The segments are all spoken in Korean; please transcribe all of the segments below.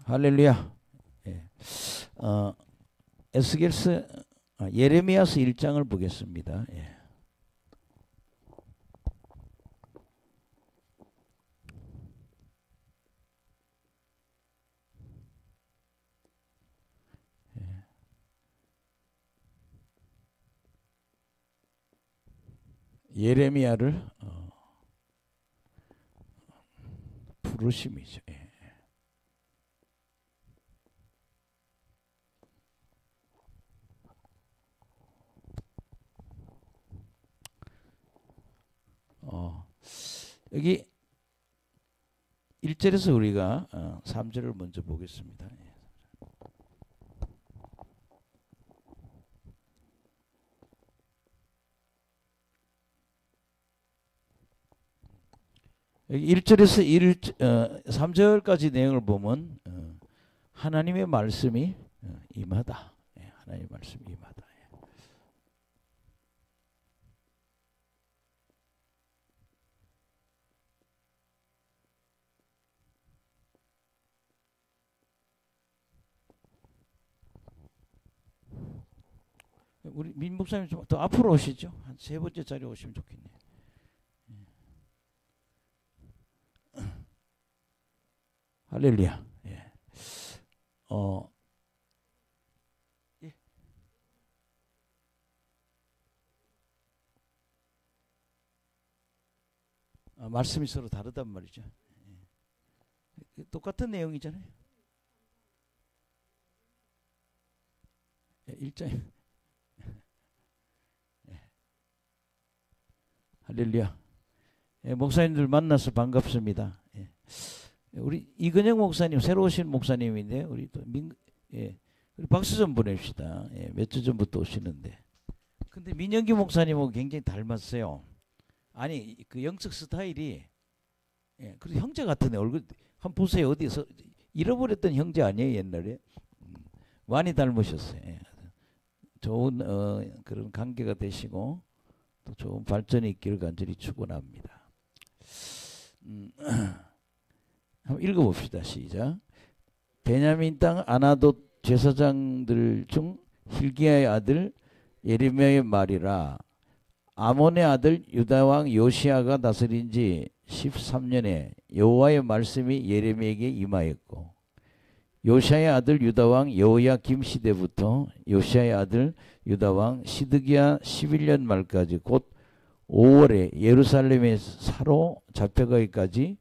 할렐루야. 예. 에스겔서 예레미야서 1장을 보겠습니다. 예. 예레미야를 부르심이죠. 예. 여기 1절에서 우리가 3절을 먼저 보겠습니다. 여기 1절에서 3절까지 내용을 보면 하나님의 말씀이 임하다. 하나님의 말씀이 임하다. 우리 민 목사님 좀 더 앞으로 오시죠. 한 세 번째 자리 오시면 좋겠네요. 할렐루야. 예. 예. 말씀이 서로 다르단 말이죠. 예. 똑같은 내용이잖아요. 예, 1장. 예. 할렐루야. 예, 목사님들 만나서 반갑습니다. 예. 우리 이근영 목사님 새로 오신 목사님인데 우리 또 우리 박수 좀 보냅시다. 예, 몇 주 전부터 오시는데. 근데 민영기 목사님하고 굉장히 닮았어요. 아니 그 영적 스타일이 그리고 형제 같은 얼굴 한번 보세요. 어디서 잃어버렸던 형제 아니에요 옛날에. 많이 닮으셨어요. 예. 좋은 그런 관계가 되시고 또 좋은 발전이 있기를 간절히 축원합니다. 한번 읽어봅시다. 시작. 베냐민 땅 아나돗 제사장들 중 hil기야의 아들 예레미야의 말이라. 아몬의 아들 유다왕 요시야가 다스린 지 13년에 여호와의 말씀이 예레미야에게 임하였고, 요시야의 아들 유다왕 여호야김 시대부터 요시야의 아들 유다왕 시드기야 11년 말까지 곧 5월에 예루살렘에 사로 잡혀가기까지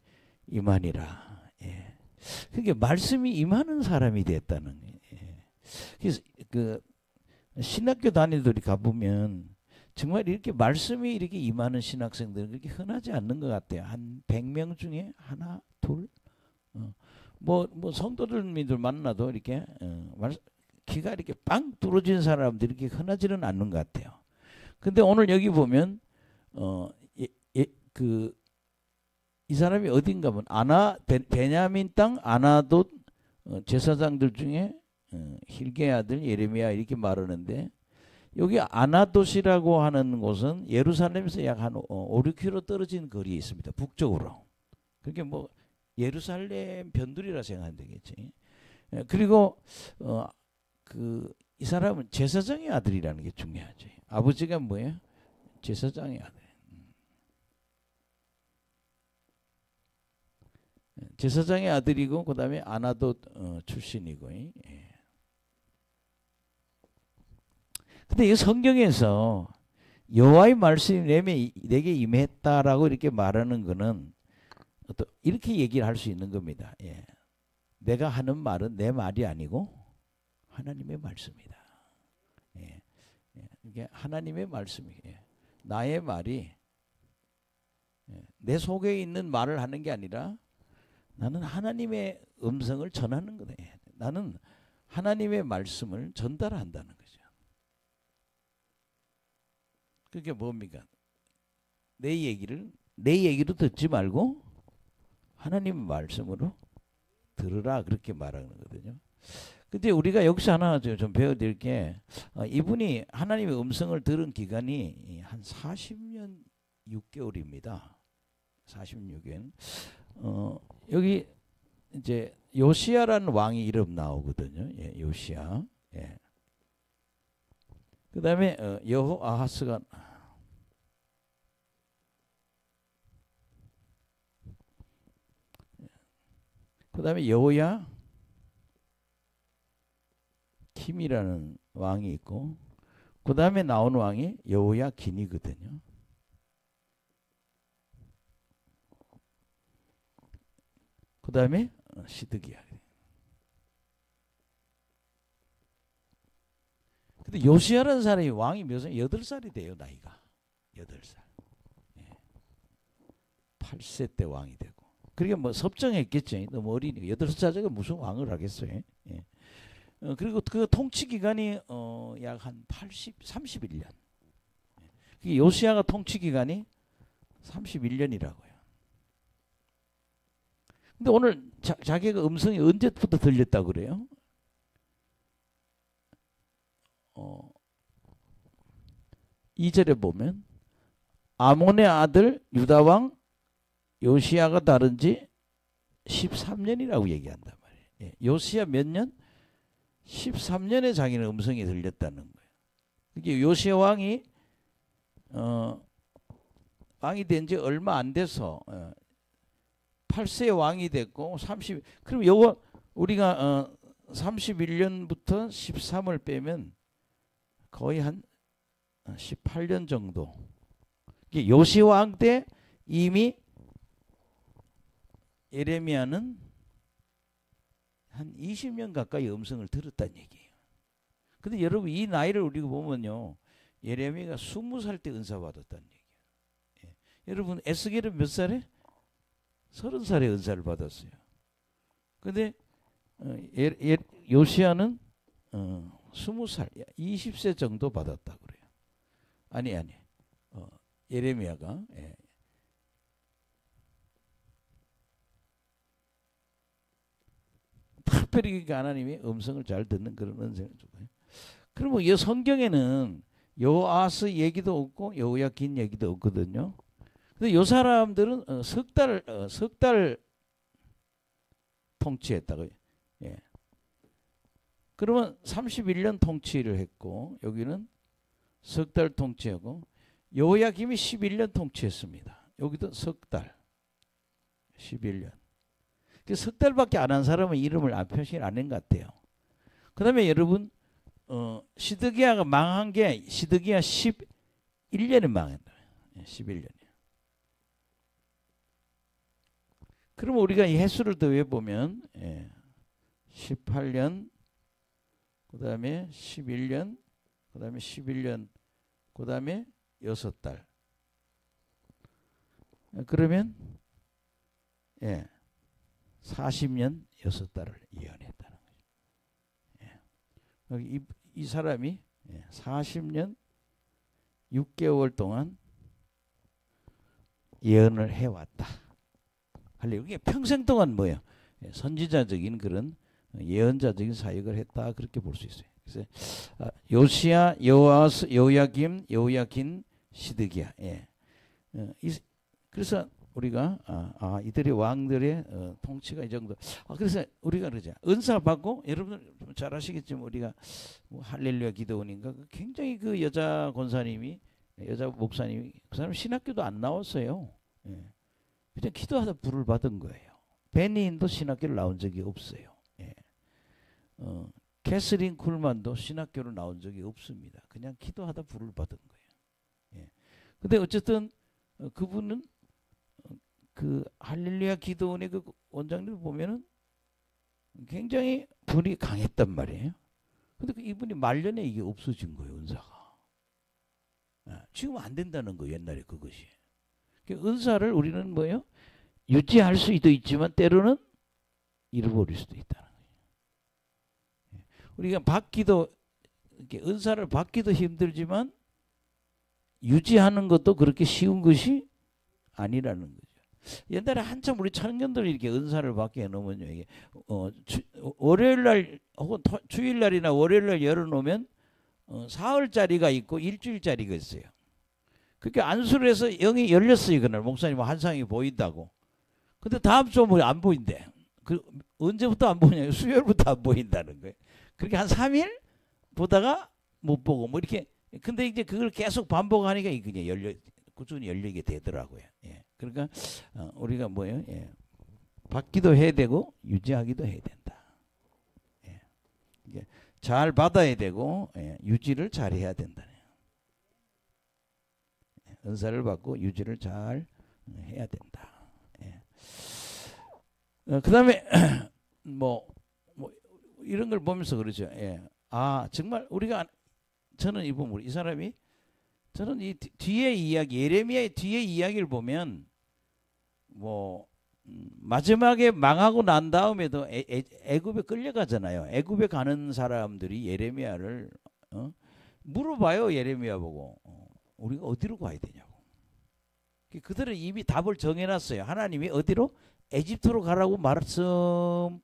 임하니라. 그게 말씀이 임하는 사람이 됐다는 거예요. 그래서 그 신학교 다니들이 가보면 정말 이렇게 말씀이 이렇게 임하는 신학생들은 그렇게 흔하지 않는 것 같아요. 한 100명 중에 하나, 둘. 뭐 성도들 만나도 이렇게 귀가 이렇게 빵 뚫어진 사람들이 이렇게 흔하지는 않는 것 같아요. 근데 오늘 여기 보면 이 사람이 어딘가 보면 베냐민 땅 아나돗 제사장들 중에 hil기야의 아들 예레미야 이렇게 말하는데, 여기 아나돗이라고 하는 곳은 예루살렘에서 약 한 5, 6km 떨어진 거리에 있습니다. 북쪽으로. 그게 뭐 예루살렘 변두리라 생각하면 되겠지. 그리고 이 사람은 제사장의 아들이라는 게 중요하지. 아버지가 뭐예요? 제사장의 아들. 제사장의 아들이고 그 다음에 아나돗 출신이고. 근데 이 성경에서 여호와의 말씀이 내게 임했다라고 이렇게 말하는 거는 이렇게 얘기를 할 수 있는 겁니다. 내가 하는 말은 내 말이 아니고 하나님의 말씀이다. 이게 하나님의 말씀이에요. 나의 말이 내 속에 있는 말을 하는 게 아니라 나는 하나님의 음성을 전하는 거다. 나는 하나님의 말씀을 전달한다는 거죠. 그게 뭡니까? 내 얘기로 듣지 말고 하나님의 말씀으로 들으라, 그렇게 말하는 거거든요. 근데 우리가 여기서 하나 좀 배워드릴 게, 이분이 하나님의 음성을 들은 기간이 한 40년 6개월입니다. 46년. 여기 이제 요시야라는 왕이 이름 나오거든요. 예, 요시야. 예. 그다음에 여호아하스가 그다음에 여호야 김이라는 왕이 있고 그다음에 나온 왕이 여호야 긴이거든요. 그다음에 시드기야. 근데 요시야라는 사람이 왕이 몇 살? 8살이 돼요, 나이가. 8살. 예. 8세 때 왕이 되고. 그러니까 뭐 섭정했겠죠. 너무 어리니까. 8살짜리가 무슨 왕을 하겠어요. 예. 그리고 그 통치 기간이 약 한 31년. 요시야가 통치 기간이 31년이라고요. 근데 오늘 자기가 음성이 언제부터 들렸다고 그래요? 2절에 보면 아몬의 아들 유다왕 요시야가 다른 지 13년이라고 얘기한단 말이에요. 예. 요시야 몇 년? 13년에 자기는 음성이 들렸다는 거예요. 이게 요시야 왕이 왕이 된 지 얼마 안 돼서 8세 왕이 됐고 30 그럼 요거 우리가 31년부터 13을 빼면 거의 한 18년 정도. 이게 요시야 왕 때 이미 예레미야는 한 20년 가까이 음성을 들었다는 얘기예요. 근데 여러분 이 나이를 우리가 보면요. 예레미야가 20살 때 은사 받았다는 얘기예요. 예. 여러분 에스겔은 몇 살에? 30살에 은사를 받았어요. 근데 요시야는 20살, 20세 정도 받았다 그래요. 아니 예레미야가 예. 특별히 하나님이 음성을 잘 듣는 그런 은혜를 주고요. 그리고 이 성경에는 여호아스 얘기도 없고 여호야긴 얘기도 없거든요. 근데 요 사람들은 석 달 통치했다고요. 예. 그러면 31년 통치를 했고 여기는 석 달 통치하고 여호야김이 11년 통치했습니다. 여기도 석 달, 11년. 석 달밖에 안 한 사람은 이름을 안 표시 안 한 것 같아요. 그 다음에 여러분 시드기야가 망한 게 시드기야 11년에 망했다. 11년이요. 그럼 우리가 이 횟수를 더해 보면 18년, 그 다음에 11년, 그 다음에 11년, 그 다음에 6달. 그러면 40년 6달을 예언했다는 거죠. 이 사람이 40년 6개월 동안 예언을 해왔다. 이게 평생 동안 뭐예요? 선지자적인 그런 예언자적인 사역을 했다 그렇게 볼 수 있어요. 그래서 요시야, 여호아스, 여호야김, 여호야긴, 시드기야. 그래서 우리가 이들의 왕들의 통치가 이 정도. 그래서 우리가 그러죠. 은사 받고 여러분 잘 아시겠지만 우리가 뭐 할렐루야 기도원인가 굉장히 그 여자 권사님이 여자 목사님이 그 사람 신학교도 안 나왔어요. 그냥 기도하다 불을 받은 거예요. 베니인도 신학교를 나온 적이 없어요. 캐서린 쿨만도 신학교로 나온 적이 없습니다. 그냥 기도하다 불을 받은 거예요. 근데 어쨌든 그분은 그 할렐루야 기도원의 그 원장님을 보면은 굉장히 불이 강했단 말이에요. 근데 이분이 말년에 이게 없어진 거예요, 은사가. 지금 안 된다는 거예요, 옛날에 그것이. 은사를 우리는 뭐예요? 유지할 수도 있지만 때로는 잃어버릴 수도 있다는 거예요. 우리가 받기도 은사를 받기도 힘들지만 유지하는 것도 그렇게 쉬운 것이 아니라는 거죠. 옛날에 한참 우리 청년들이 이렇게 은사를 받게 해놓으면요, 이게 월요일날 혹은 주일날이나 월요일날 열어놓으면 사흘짜리가 있고 일주일짜리가 있어요. 그렇게 안수를 해서 영이 열렸어요. 그날 목사님 환상이 보인다고. 근데 다음 주 뭐 안 보인대. 그 언제부터 안 보냐? 수요일부터 안 보인다는 거예요. 그렇게 한 3일 보다가 못 보고 뭐 이렇게. 근데 이제 그걸 계속 반복하니까 그냥 꾸준히 열리게 되더라고요. 예. 그러니까 우리가 뭐예요? 예. 받기도 해야 되고 유지하기도 해야 된다. 예. 이게 잘 받아야 되고 예. 유지를 잘 해야 된다. 예. 은사를 받고 유지를 잘 해야 된다. 예. 그다음에 뭐 이런 걸 보면서 그러죠. 예. 아 정말 우리가 저는 이 부분 이 사람이 저는 이 뒤에 이야기 예레미야의 뒤에 이야기를 보면 뭐 마지막에 망하고 난 다음에도 애굽에 끌려가잖아요. 애굽에 가는 사람들이 예레미야를 물어봐요. 예레미야 보고 우리가 어디로 가야 되냐고. 그들은 이미 답을 정해놨어요. 하나님이 어디로? 에집트로 가라고 말씀한다고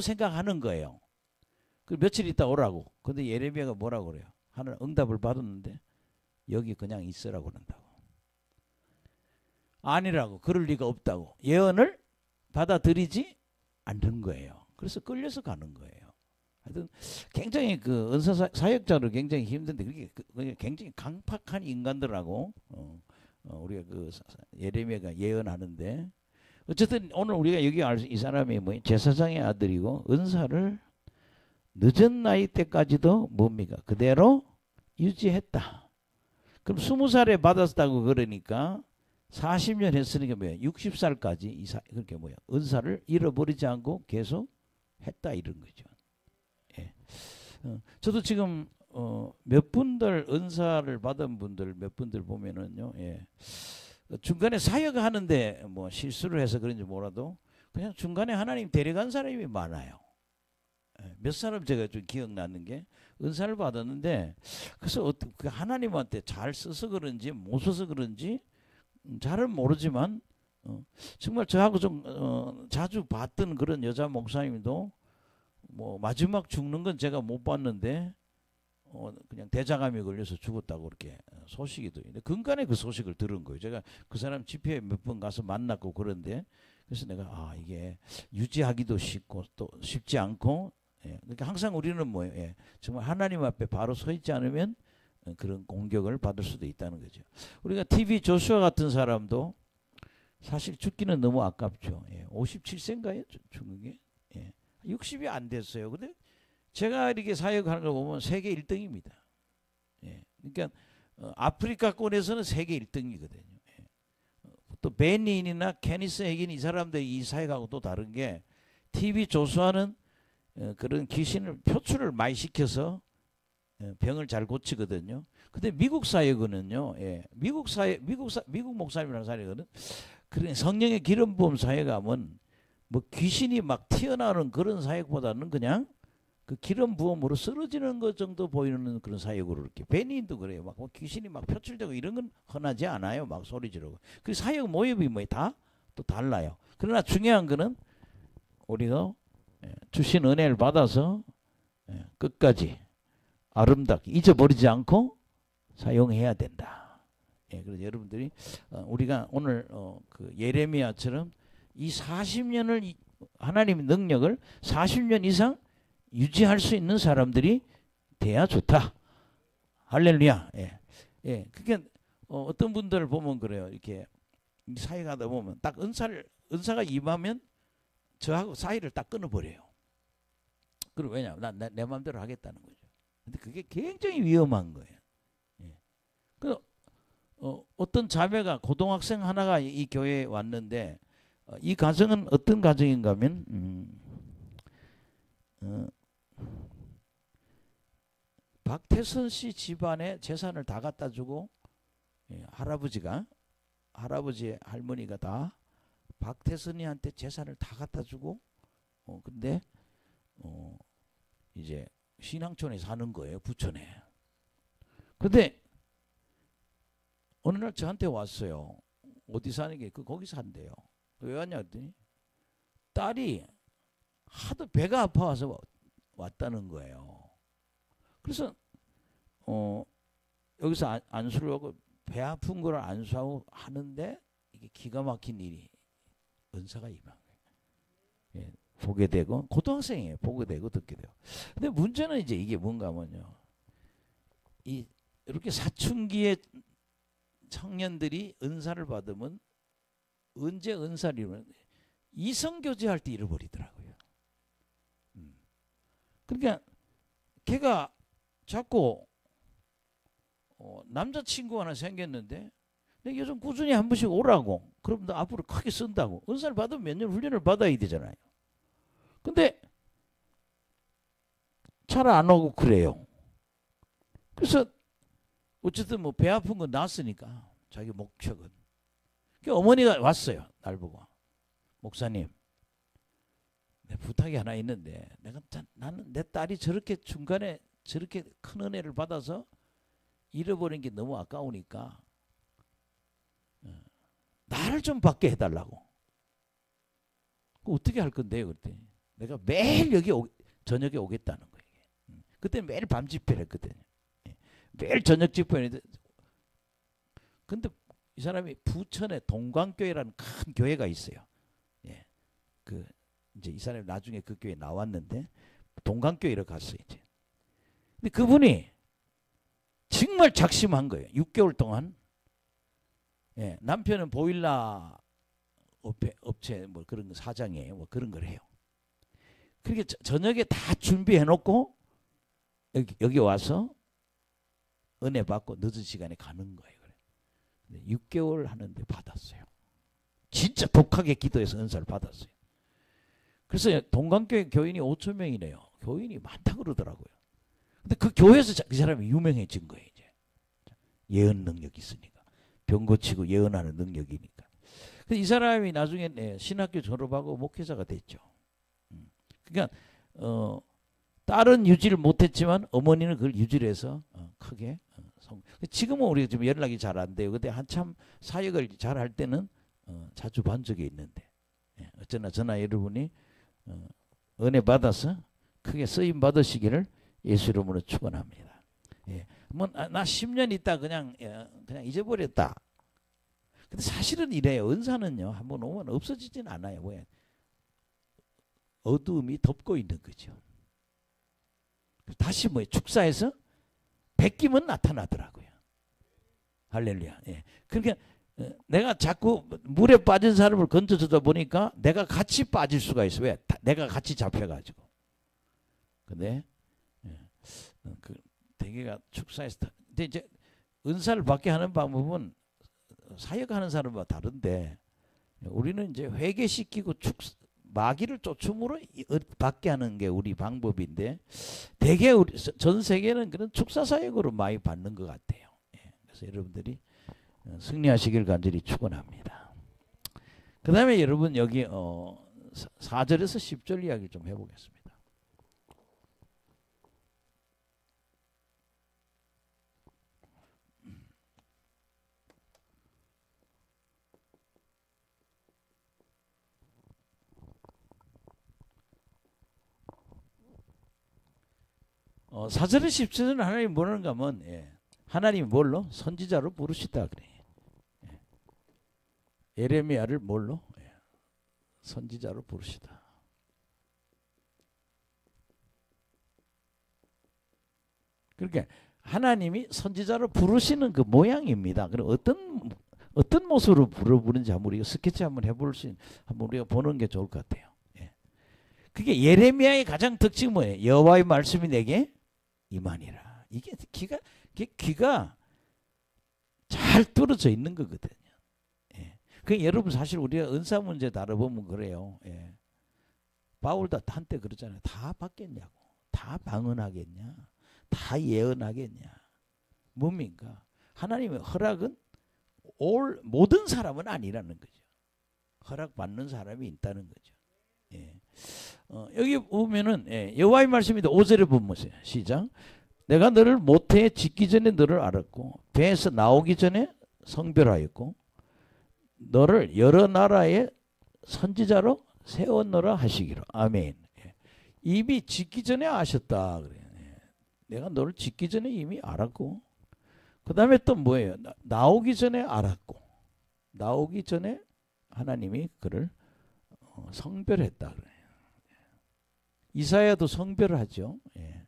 생각하는 거예요. 그 며칠 있다 오라고. 근데 예레미야가 뭐라고 그래요? 하나님 응답을 받았는데 여기 그냥 있으라고 그런다고. 아니라고. 그럴 리가 없다고. 예언을 받아들이지 않는 거예요. 그래서 끌려서 가는 거예요. 하여튼 굉장히 그 은사 사역자로 굉장히 힘든데 그게 굉장히 강팍한 인간들하고 우리가 그 예레미야가 예언하는데 어쨌든 오늘 우리가 여기 알 이 사람이 뭐 제사장의 아들이고 은사를 늦은 나이 때까지도 뭡니까? 그대로 유지했다. 그럼 20살에 받았다고 그러니까 40년 했으니까 뭐야? 60살까지 그렇게 뭐야? 은사를 잃어버리지 않고 계속 했다 이런 거죠. 예. 저도 지금 몇 분들 은사를 받은 분들 몇 분들 보면은요. 예. 중간에 사역하는데 뭐 실수를 해서 그런지 몰라도 그냥 중간에 하나님 데려간 사람이 많아요. 몇 사람 제가 좀 기억나는 게 은사를 받았는데 그래서 그 하나님한테 잘 써서 그런지 못 써서 그런지 잘은 모르지만 정말 저하고 좀 자주 봤던 그런 여자 목사님도 뭐 마지막 죽는 건 제가 못 봤는데 그냥 대장암이 걸려서 죽었다고 그렇게 소식이 들리는데 근간에 그 소식을 들은 거예요. 제가 그 사람 집회에 몇 번 가서 만났고 그런데 그래서 내가 이게 유지하기도 쉽고 또 쉽지 않고 예, 그러니까 항상 우리는 뭐예요? 예, 정말 하나님 앞에 바로 서 있지 않으면 그런 공격을 받을 수도 있다는 거죠. 우리가 TV 조슈아 같은 사람도 사실 죽기는 너무 아깝죠. 예, 57세인가요? 죽는 게? 예, 60이 안 됐어요. 근데 제가 이렇게 사역하는 거 보면 세계 1등입니다. 예, 그러니까 아프리카권에서는 세계 1등이거든요. 예. 또 베닌이나 케니스 해긴 이 사람들이 이 사역하고 또 다른 게 TV 조수하는 그런 귀신을 표출을 많이 시켜서 병을 잘 고치거든요. 근데 미국 사역은요, 예, 미국 목사님이라는 사역은 그런 성령의 기름 부음 사역하면 뭐 귀신이 막 튀어나오는 그런 사역보다는 그냥 그 기름 부음으로 쓰러지는 것 정도 보이는 그런 사역으로 이렇게 베니인도 그래요. 막 귀신이 막 표출되고 이런 건 흔하지 않아요. 막 소리 지르고. 그 사역 모습이 뭐 다 또 달라요. 그러나 중요한 거는 우리가 주신 은혜를 받아서 끝까지 아름답게 잊어버리지 않고 사용해야 된다. 예, 그래서 여러분들이 우리가 오늘 그 예레미야처럼 이 40년을 하나님의 능력을 40년 이상 유지할 수 있는 사람들이 돼야 좋다. 할렐루야. 예, 예. 그게 어떤 분들을 보면 그래요. 이렇게 사역하다 보면 딱 은사가 임하면 저하고 사이를 딱 끊어버려요. 그럼 왜냐면 내 마음대로 하겠다는 거죠. 근데 그게 굉장히 위험한 거예요. 예. 그 어떤 자매가 고등학생 하나가 이 교회에 왔는데 이 가정은 어떤 가정인가 하면 박태선 씨 집안에 재산을 다 갖다 주고 예, 할아버지 할머니가 다 박태선이한테 재산을 다 갖다 주고 근데 이제 신앙촌에 사는 거예요. 부천에. 근데 어느 날 저한테 왔어요. 어디 사는 게 거기 산대요. 왜 왔냐 했더니 딸이 하도 배가 아파서 왔다는 거예요. 그래서 여기서 안수를 하고 배 아픈 걸 안수하고 하는데 이게 기가 막힌 일이 은사가 임한 거예요. 예, 보게 되고 고등학생이에요. 보게 되고 듣게 되고. 근데 문제는 이제 이게 뭔가 하면요. 이 이렇게 사춘기의 청년들이 은사를 받으면 언제 은사를 이루면 이성교제할 때 잃어버리더라고요. 그러니까 걔가 자꾸 남자친구 하나 생겼는데 내가 요즘 꾸준히 한 번씩 오라고 그럼 너 앞으로 크게 쓴다고 은사를 받으면 몇 년 훈련을 받아야 되잖아요. 근데 잘 안 오고 그래요. 그래서 어쨌든 뭐 배 아픈 건 나았으니까 자기 목적은 그 어머니가 왔어요. 날 보고 목사님 내 부탁이 하나 있는데 나는 내 딸이 저렇게 중간에 저렇게 큰 은혜를 받아서 잃어버린 게 너무 아까우니까 나를 좀 받게 해달라고. 어떻게 할 건데요? 그때 내가 매일 여기 저녁에 오겠다는 거예요. 그때 매일 밤 집회를 했거든요. 매일 저녁 집회를. 근데 이 사람이 부천에 동광교회라는 큰 교회가 있어요. 예, 그 이제 이 사람이 나중에 그 교회 나왔는데 동광교회로 갔어요. 이제. 근데 그분이 정말 작심한 거예요. 6개월 동안. 예, 남편은 보일러 업체 뭐 그런 거 사장이에요. 뭐 그런 걸 해요. 그렇게 저녁에 다 준비해 놓고 여기 와서 은혜 받고 늦은 시간에 가는 거예요. 6개월 하는데 받았어요. 진짜 독하게 기도해서 은사를 받았어요. 그래서 동강교회 교인이 5천 명이래요. 교인이 많다 그러더라고요. 근데 그 교회에서 그 사람이 유명해진 거예요. 이제 예언 능력이 있으니까 병 고치고 예언하는 능력이니까. 그래서 이 사람이 나중에 신학교 졸업하고 목회자가 됐죠. 그러니까 딸은 유지를 못했지만 어머니는 그걸 유지를 해서 크게 지금은 우리가 좀 연락이 잘 안 돼요. 근데 한참 사역을 잘 할 때는 자주 본 적이 있는데 어쩌나 저나 여러분이 은혜 받아서 크게 쓰임 받으시기를 예수 이름으로 축원합니다. 예. 뭐 나 10년 있다 그냥 잊어버렸다. 근데 사실은 이래요. 은사는요 한번 오면 없어지진 않아요. 왜? 어두움이 덮고 있는 거죠. 다시 뭐 축사해서 베끼면 나타나더라고요. 할렐루야. 예. 그러니까 내가 자꾸 물에 빠진 사람을 건져주다 보니까 내가 같이 빠질 수가 있어. 왜? 내가 같이 잡혀가지고. 근데 그 대개가 축사에서 근데 이제 은사를 받게 하는 방법은 사역하는 사람과 다른데 우리는 이제 회개시키고 마귀를 쫓음으로 받게 하는 게 우리 방법인데 대개 우리 전 세계는 그런 축사 사역으로 많이 받는 것 같아요. 예. 그래서 여러분들이 승리하시길 간절히 축원합니다. 그 다음에 여러분 여기 4절에서 10절 이야기 좀 해보겠습니다. 사절의 10절은 하나님이 뭐라는가 하면 하나님이 뭘로? 선지자로 부르시다 그래. 예레미야를 뭘로? 선지자로 부르시다. 그러니까 하나님이 선지자로 부르시는 그 모양입니다. 그럼 어떤 모습으로 부르는지 한번 우리가 스케치 한번 해볼 수 있는 한번 우리가 보는 게 좋을 것 같아요. 그게 예레미야의 가장 특징이 뭐예요? 여호와의 말씀이 내게 임하니라. 이게 귀가 잘 뚫어져 있는 거거든요. 그 여러분 사실 우리가 은사 문제 다뤄보면 그래요. 바울도 한때 그러잖아요. 다 받겠냐고. 다 방언하겠냐. 다 예언하겠냐. 뭡니까? 하나님의 허락은 모든 사람은 아니라는 거죠. 허락받는 사람이 있다는 거죠. 여기 보면은 여호와의 말씀인데 5절에 보면 시작. 내가 너를 모태에 짓기 전에 너를 알았고 배에서 나오기 전에 성별하였고 너를 여러 나라의 선지자로 세웠노라 하시기로. 아멘. 이미 짓기 전에 아셨다 그래요. 내가 너를 짓기 전에 이미 알았고 그 다음에 또 뭐예요? 나오기 전에 알았고 나오기 전에 하나님이 그를 성별했다 그래요. 이사야도 성별하죠. 예.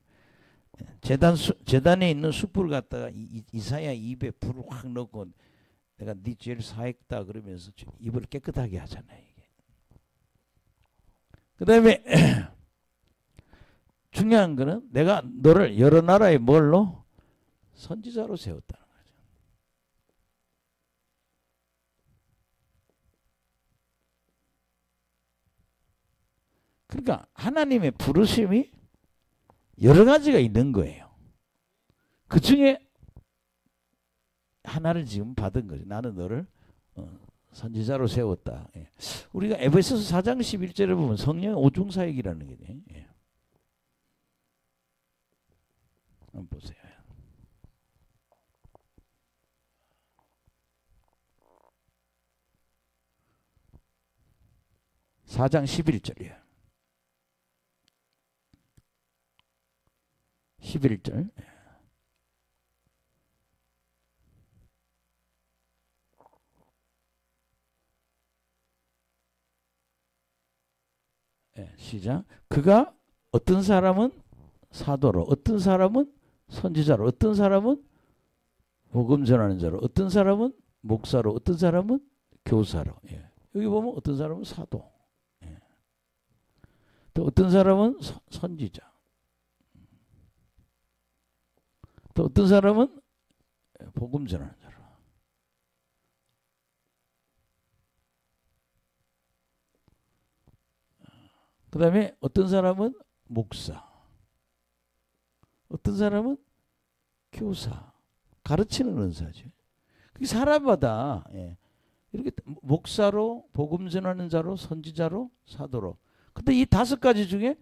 재단에 있는 숯불 갖다가 이사야 입에 불을 확 넣고 내가 네 죄를 사했다 그러면서 입을 깨끗하게 하잖아요. 이게. 그 다음에 중요한 거는 내가 너를 여러 나라의 뭘로? 선지자로 세웠다는 거죠. 그러니까 하나님의 부르심이 여러 가지가 있는 거예요. 그 중에 하나를 지금 받은 거죠. 나는 너를 선지자로 세웠다. 예. 우리가 에베소서 4장 11절에 보면 성령의 오중사역이라는 게 돼요. 예. 한번 보세요. 4장 11절이에요. 11절. 시작. 그가 어떤 사람은 사도로, 어떤 사람은 선지자로, 어떤 사람은 복음 전하는 자로, 어떤 사람은 목사로, 어떤 사람은 교사로. 예. 여기 보면 어떤 사람은 사도, 예. 또 어떤 사람은 선지자, 또 어떤 사람은 복음 전하는 자로. 그 다음에 어떤 사람은 목사, 어떤 사람은 교사, 가르치는 은사죠. 그게 사람마다 예, 이렇게 목사로, 복음 전하는 자로, 선지자로, 사도로. 근데 이 5가지 중에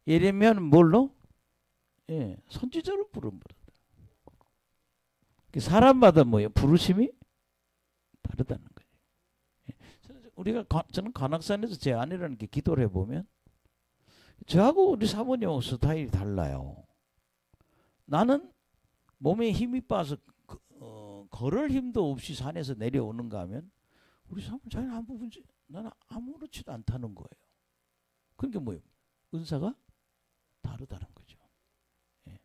예레미야는 뭘로? 예, 선지자로 부른 거다. 사람마다 뭐예요? 부르심이 다르다는 거예요. 예. 저는 관악산에서 제 아내라는 게 기도를 해보면 저하고 우리 사모님하고 스타일이 달라요. 나는 몸에 힘이 빠서 걸을 힘도 없이 산에서 내려오는가 하면 우리 사모님 자기는 아무 문제, 나는 아무렇지도 않다는 거예요. 그러니까 뭐예요? 은사가 다르다는 거죠. 예.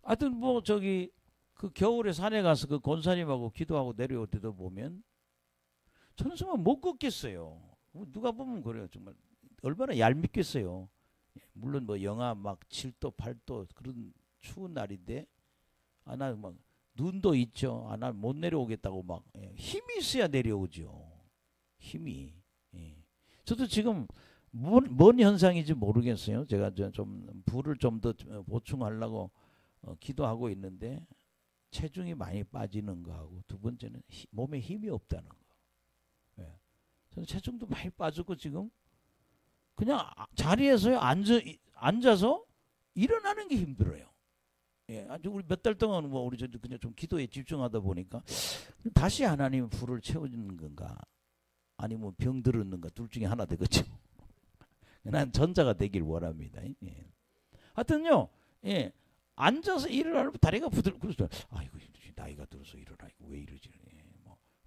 하여튼 뭐 저기 그 겨울에 산에 가서 그 권사님하고 기도하고 내려올 때도 보면 저는 정말 못 걷겠어요. 누가 보면 그래요. 정말 얼마나 얄밉겠어요. 물론 뭐 영하 막 7도 8도 그런 추운 날인데 나 막 눈도 있죠. 나 못 내려오겠다고 막 힘이 있어야 내려오죠. 힘이. 예. 저도 지금 뭔 현상인지 모르겠어요. 제가 좀 불을 좀 더 보충하려고 기도하고 있는데 체중이 많이 빠지는 거하고 두 번째는 몸에 힘이 없다는 거. 예. 저는 체중도 많이 빠졌고 지금 그냥 자리에서 앉아서 일어나는 게 힘들어요. 예, 아주 우리 몇 달 동안 뭐 우리 그냥 좀 기도에 집중하다 보니까 다시 하나님 불을 채워주는 건가, 아니면 병 들었는가 둘 중에 하나 되겠죠. 난 전자가 되길 원합니다. 예. 하여튼요, 예, 앉아서 일어나면 다리가 그래서 아이고 나이가 들어서 일어나 왜 이러지?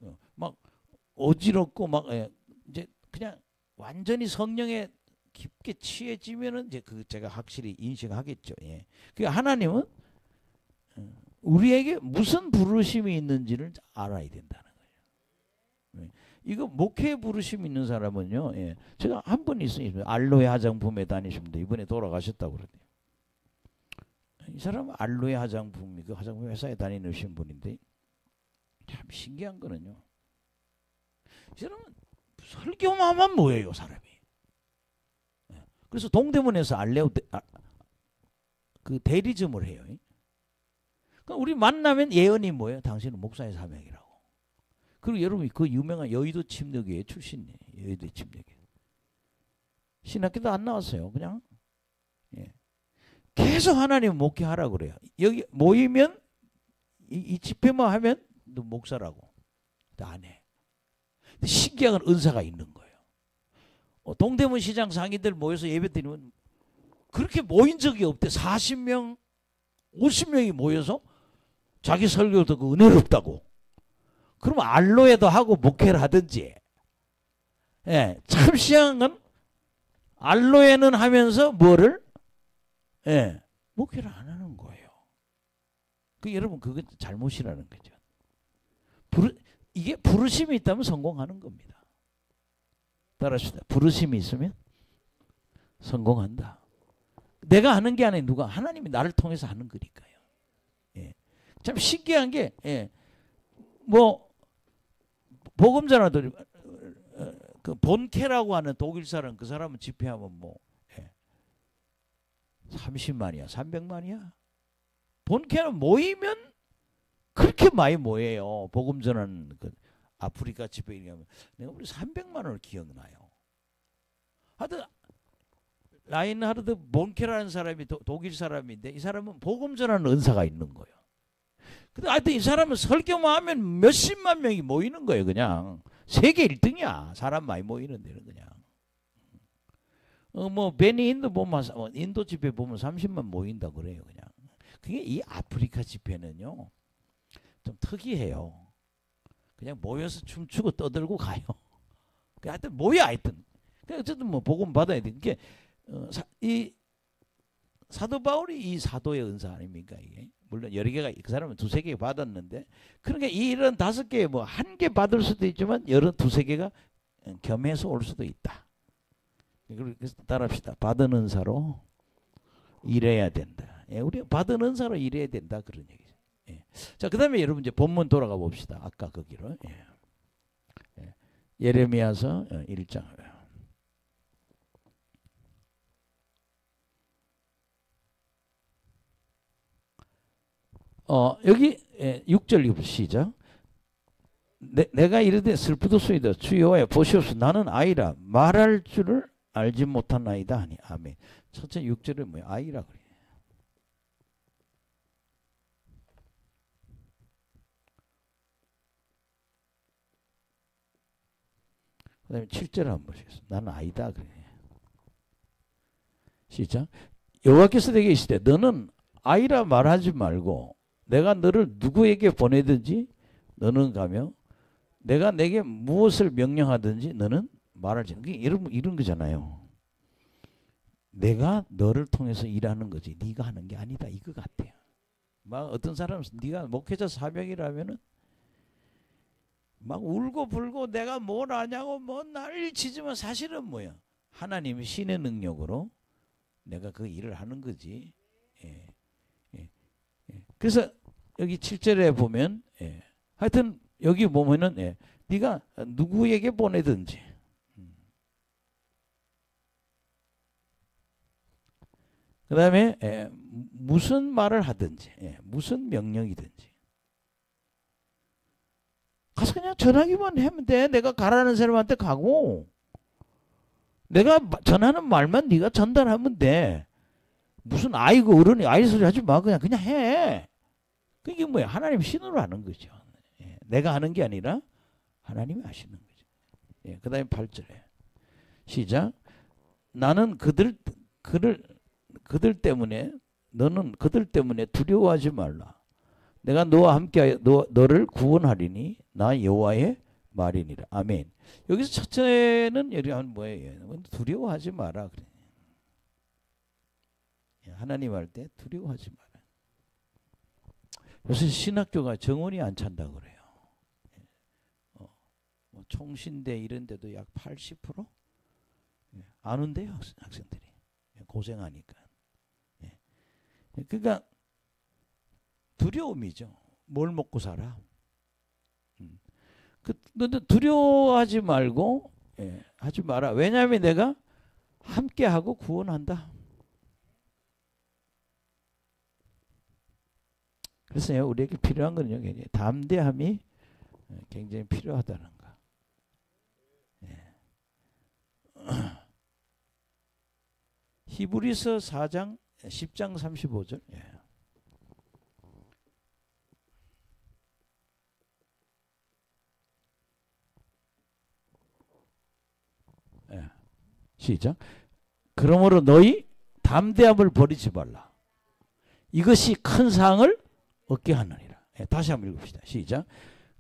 예, 막 어지럽고 막 이제 그냥 완전히 성령에 깊게 취해지면은 이제 그 제가 확실히 인식하겠죠. 예. 그 하나님은 우리에게 무슨 부르심이 있는지를 알아야 된다는 거예요. 예. 이거 목회 부르심 있는 사람은요. 예. 제가 한 분 있어요. 알로에 화장품에 다니십니다. 이번에 돌아가셨다고 그러네요. 이 사람은 알로에 화장품 그 화장품 회사에 다니는 분인데 참 신기한 거는요. 이 사람은 설교만 하면 뭐예요, 사람이. 그래서 동대문에서 그 대리점을 해요. 그러니까 우리 만나면 예언이 뭐예요? 당신은 목사의 사명이라고. 그리고 여러분이 그 유명한 여의도 침례교회 출신이에요. 여의도 침례교회. 신학교도 안 나왔어요. 그냥 예. 계속 하나님 목회하라고 그래요. 여기 모이면 이 집회만 하면 너 목사라고. 안 해. 근데 신기한 은사가 있는 거예요. 동대문 시장 상인들 모여서 예배 드리면 그렇게 모인 적이 없대. 40명, 50명이 모여서 자기 설교 듣고 은혜롭다고. 그러면 알로에도 하고 목회를 하든지. 예, 참 희한한 건 알로에는 하면서 뭐를? 예, 목회를 안 하는 거예요. 여러분 그거 잘못이라는 거죠. 이게 부르심이 있다면 성공하는 겁니다. 따라합시다. 부르심이 있으면 성공한다. 내가 하는 게 아니라 누가 하나님이 나를 통해서 하는 거니까요. 예. 참 신기한 게 뭐 복음 전하들 그 본케라고 하는 독일 사람 그 사람은 집회하면 뭐 30만이야 300만이야. 본케는 모이면 그렇게 많이 모여요. 복음 전하는 그 아프리카 집회 얘기하면 내가 우리 300만 원을 기억나요. 하여튼 라인하르드 본케라는 사람이 독일 사람인데 이 사람은 복음 전하는 은사가 있는 거예요. 근데 하여튼 이 사람은 설교만 하면 몇십만 명이 모이는 거예요. 그냥 세계 1등이야. 사람 많이 모이는 데는 그냥. 뭐 베니 인도 보면 인도 집회 보면 30만 모인다 그래요. 그냥. 그게 이 아프리카 집회는요. 좀 특이해요. 그냥 모여서 춤추고 떠들고 가요. 하여튼 모여 하여튼. 어쨌든 뭐 복음 받아야 돼. 이게 이 사도 바울이 이 사도의 은사 아닙니까 이게? 물론 여러 개가 그 사람은 2-3개 받았는데 그러니까 이런 5개 뭐 1개 받을 수도 있지만 여러 2-3개가 겸해서 올 수도 있다. 그래서 따라합시다. 받은 은사로 일해야 된다. 예, 우리 받은 은사로 일해야 된다 그런 얘기죠. 예. 자, 그다음에 여러분 이제 본문 돌아가 봅시다. 아까 거기로. 예. 예. 예레미야서 1장. 여기 6절 시작. 내가 이르되 슬프도소이다. 주 여호와여 보시옵소서. 나는 아이라 말할 줄을 알지 못하나이다 하니. 아멘. 첫째 6절에 뭐야? 아이라 그래. 그 다음에 7절 한번 보시겠습니다. 나는 아이다 그래. 시작. 여호와께서 내게 이르시되 너는 아이라 말하지 말고 내가 너를 누구에게 보내든지 너는 가며 내가 내게 무엇을 명령하든지 너는 말하지. 그게 이런 거잖아요. 내가 너를 통해서 일하는 거지 네가 하는 게 아니다 이거 같아요. 막 어떤 사람은 네가 목회자 사명이라면은 막 울고 불고 내가 뭘 아냐고 뭐 난리치지만 사실은 뭐야? 하나님이 신의 능력으로 내가 그 일을 하는 거지. 예. 예. 예. 그래서 여기 7절에 보면 하여튼 여기 보면은 네가 누구에게 보내든지 그 다음에 무슨 말을 하든지 무슨 명령이든지 가서 그냥 전하기만 하면 돼. 내가 가라는 사람한테 가고 내가 전하는 말만 네가 전달하면 돼. 무슨 아이고 어른이 아이 소리 하지 마. 그냥 해. 그게 뭐야? 하나님 신으로 하는 거죠. 내가 하는 게 아니라 하나님이 하시는 거죠. 그 다음에 8절에 시작. 나는 그들 때문에 너는 그들 때문에 두려워하지 말라. 내가 너와 함께 너를 구원하리니 나 여호와의 말이니라. 아멘. 여기서 첫째는 여기 뭐예요? 두려워하지 마라. 그래. 하나님 할 때 두려워하지 마라. 요새 신학교가 정원이 안 찬다 그래요. 뭐 총신대 이런 데도 약 80%? 안 온대요 학생들이. 고생하니까. 그러니까 두려움이죠. 뭘 먹고 살아? 근데 두려워하지 말고 하지 마라. 왜냐하면 내가 함께하고 구원한다. 그래서 우리에게 필요한 거는요, 담대함이 굉장히 필요하다는 거. 히브리서 4장 10장 35절. 시작. 그러므로 너희 담대함을 버리지 말라. 이것이 큰 상을 얻게 하느니라. 다시 한번 읽읍시다. 시작.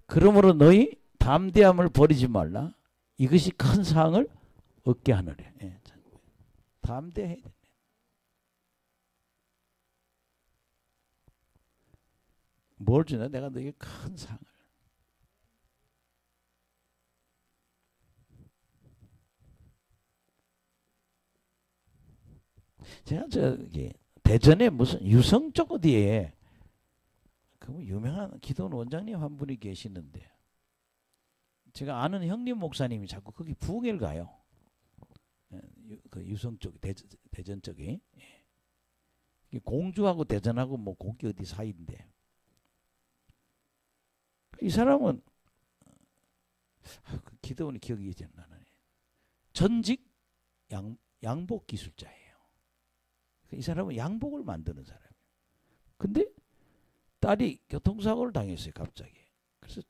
그러므로 너희 담대함을 버리지 말라. 이것이 큰 상을 얻게 하느니라. 담대해야 돼. 뭘 주나? 내가 너에게 큰 상을. 제가 저기 대전에 무슨 유성 쪽 어디에 그 유명한 기도원 원장님 한 분이 계시는데, 제가 아는 형님 목사님이 자꾸 거기 부흥회를 가요. 그 유성 쪽 대전 쪽에. 공주하고 대전하고 뭐 거기 어디 사이인데, 이 사람은 그 기도원이 기억이 잘 나네. 전직 양복 기술자예요. 이 사람은 양복을 만드는 사람이에요. 근데 딸이 교통사고를 당했어요, 갑자기. 그래서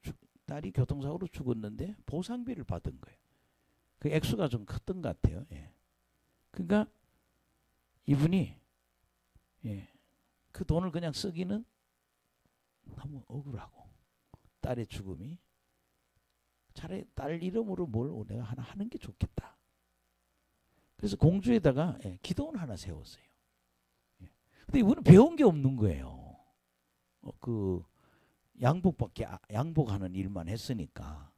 딸이 교통사고로 죽었는데 보상비를 받은 거예요. 그 액수가 좀 컸던 것 같아요. 예. 그러니까 이분이, 예, 그 돈을 그냥 쓰기는 너무 억울하고, 딸의 죽음이 차라리 딸 이름으로 뭘 내가 하나 하는 게 좋겠다. 그래서 공주에다가, 예, 기도원 하나 세웠어요. 예. 근데 이분은 배운 게 없는 거예요. 그 양복하는 일만 했으니까.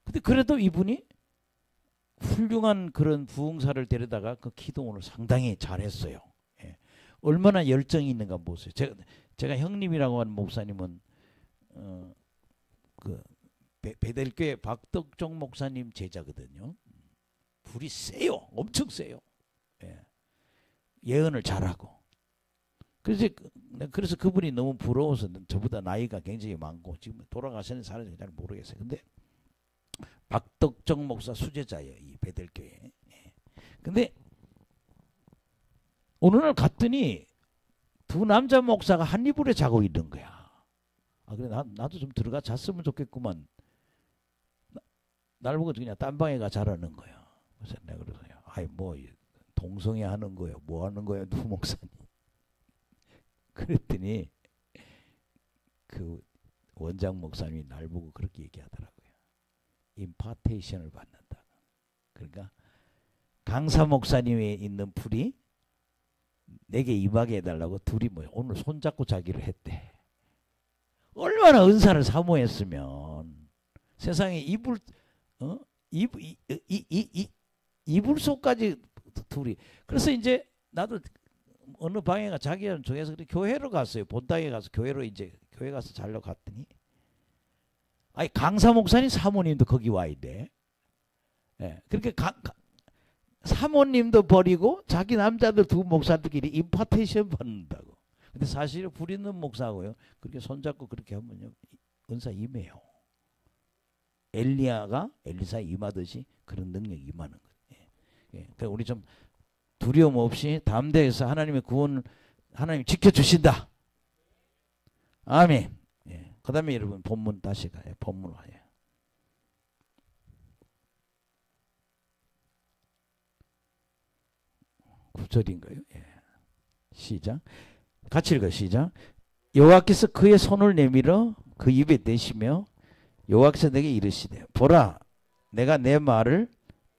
근데 그래도 이분이 훌륭한 그런 부흥사를 데려다가 그 기도원을 상당히 잘했어요. 예. 얼마나 열정이 있는가 보세요. 제가 형님이라고 하는 목사님은 그 베델교회 박덕종 목사님 제자거든요. 불이 세요. 엄청 세요. 예. 예언을 잘하고. 그래서 그분이 너무 부러워서, 저보다 나이가 굉장히 많고 지금 돌아가시는 사람인지 잘 모르겠어요. 근데 박덕정 목사 수제자예요, 이 베델교회. 예. 근데 어느 날 갔더니 두 남자 목사가 한 이불에 자고 있는 거야. 아, 그래, 나도 좀 들어가 잤으면 좋겠구만. 날 보고 그냥 딴 방에 가 자라는 거야. 그래서 내가 그러서요, 아이 뭐 동성애 하는 거예요, 뭐 하는 거예요, 두 목사님. 그랬더니 그 원장 목사님이 날 보고 그렇게 얘기하더라고요. 임파테이션을 받는다. 그러니까 강사 목사님이 있는 풀이 내게 임하게 해달라고 둘이 뭐 오늘 손잡고 자기를 했대. 얼마나 은사를 사모했으면 세상에 이불 속까지 둘이. 그래서 이제 나도 어느 방에가 자기는 정해서 교회로 갔어요. 본당에 가서 교회 가서 자려고 갔더니, 아니 강사 목사님 사모님도 거기 와 있대. 예, 그렇게 사모님도 버리고 자기 남자들 두 목사들끼리 임파테이션 받는다고. 근데 사실은 불 있는 목사고요. 그렇게 손잡고 그렇게 하면요, 은사 임해요. 엘리사 임하듯이 그런 능력이 임하는 거예요. 예. 예. 그러니까 우리 좀 두려움 없이 담대해서 하나님의 구원을 하나님 지켜주신다. 아멘. 예. 그 다음에 여러분 본문 다시 가요. 본문 와요. 9절인가요? 예. 시작. 같이 읽어. 시작. 여호와께서 그의 손을 내밀어 그 입에 대시며 여호와께서 내게 이르시되, 보라, 내가 내 말을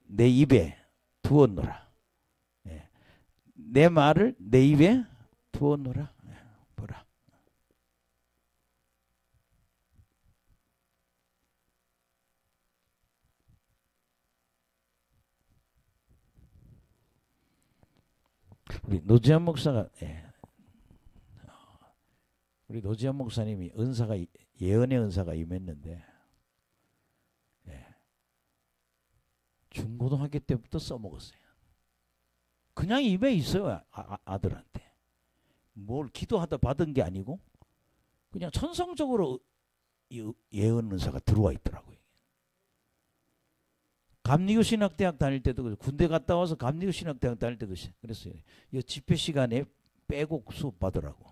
내 입에 두었노라. 내 말을 내 입에 두었노라. 보라. 우리 노지한 목사가, 우리 노지한 목사님이 은사가, 예언의 은사가 임했는데, 중고등학교 때부터 써먹었어요. 그냥 입에 있어요. 아들한테. 뭘 기도하다 받은 게 아니고 그냥 천성적으로 예언 은사가 들어와 있더라고요. 감리교 신학대학 다닐 때도, 군대 갔다 와서 감리교 신학대학 다닐 때도 그랬어요. 이 집회 시간에 빼곡 수업 받으라고.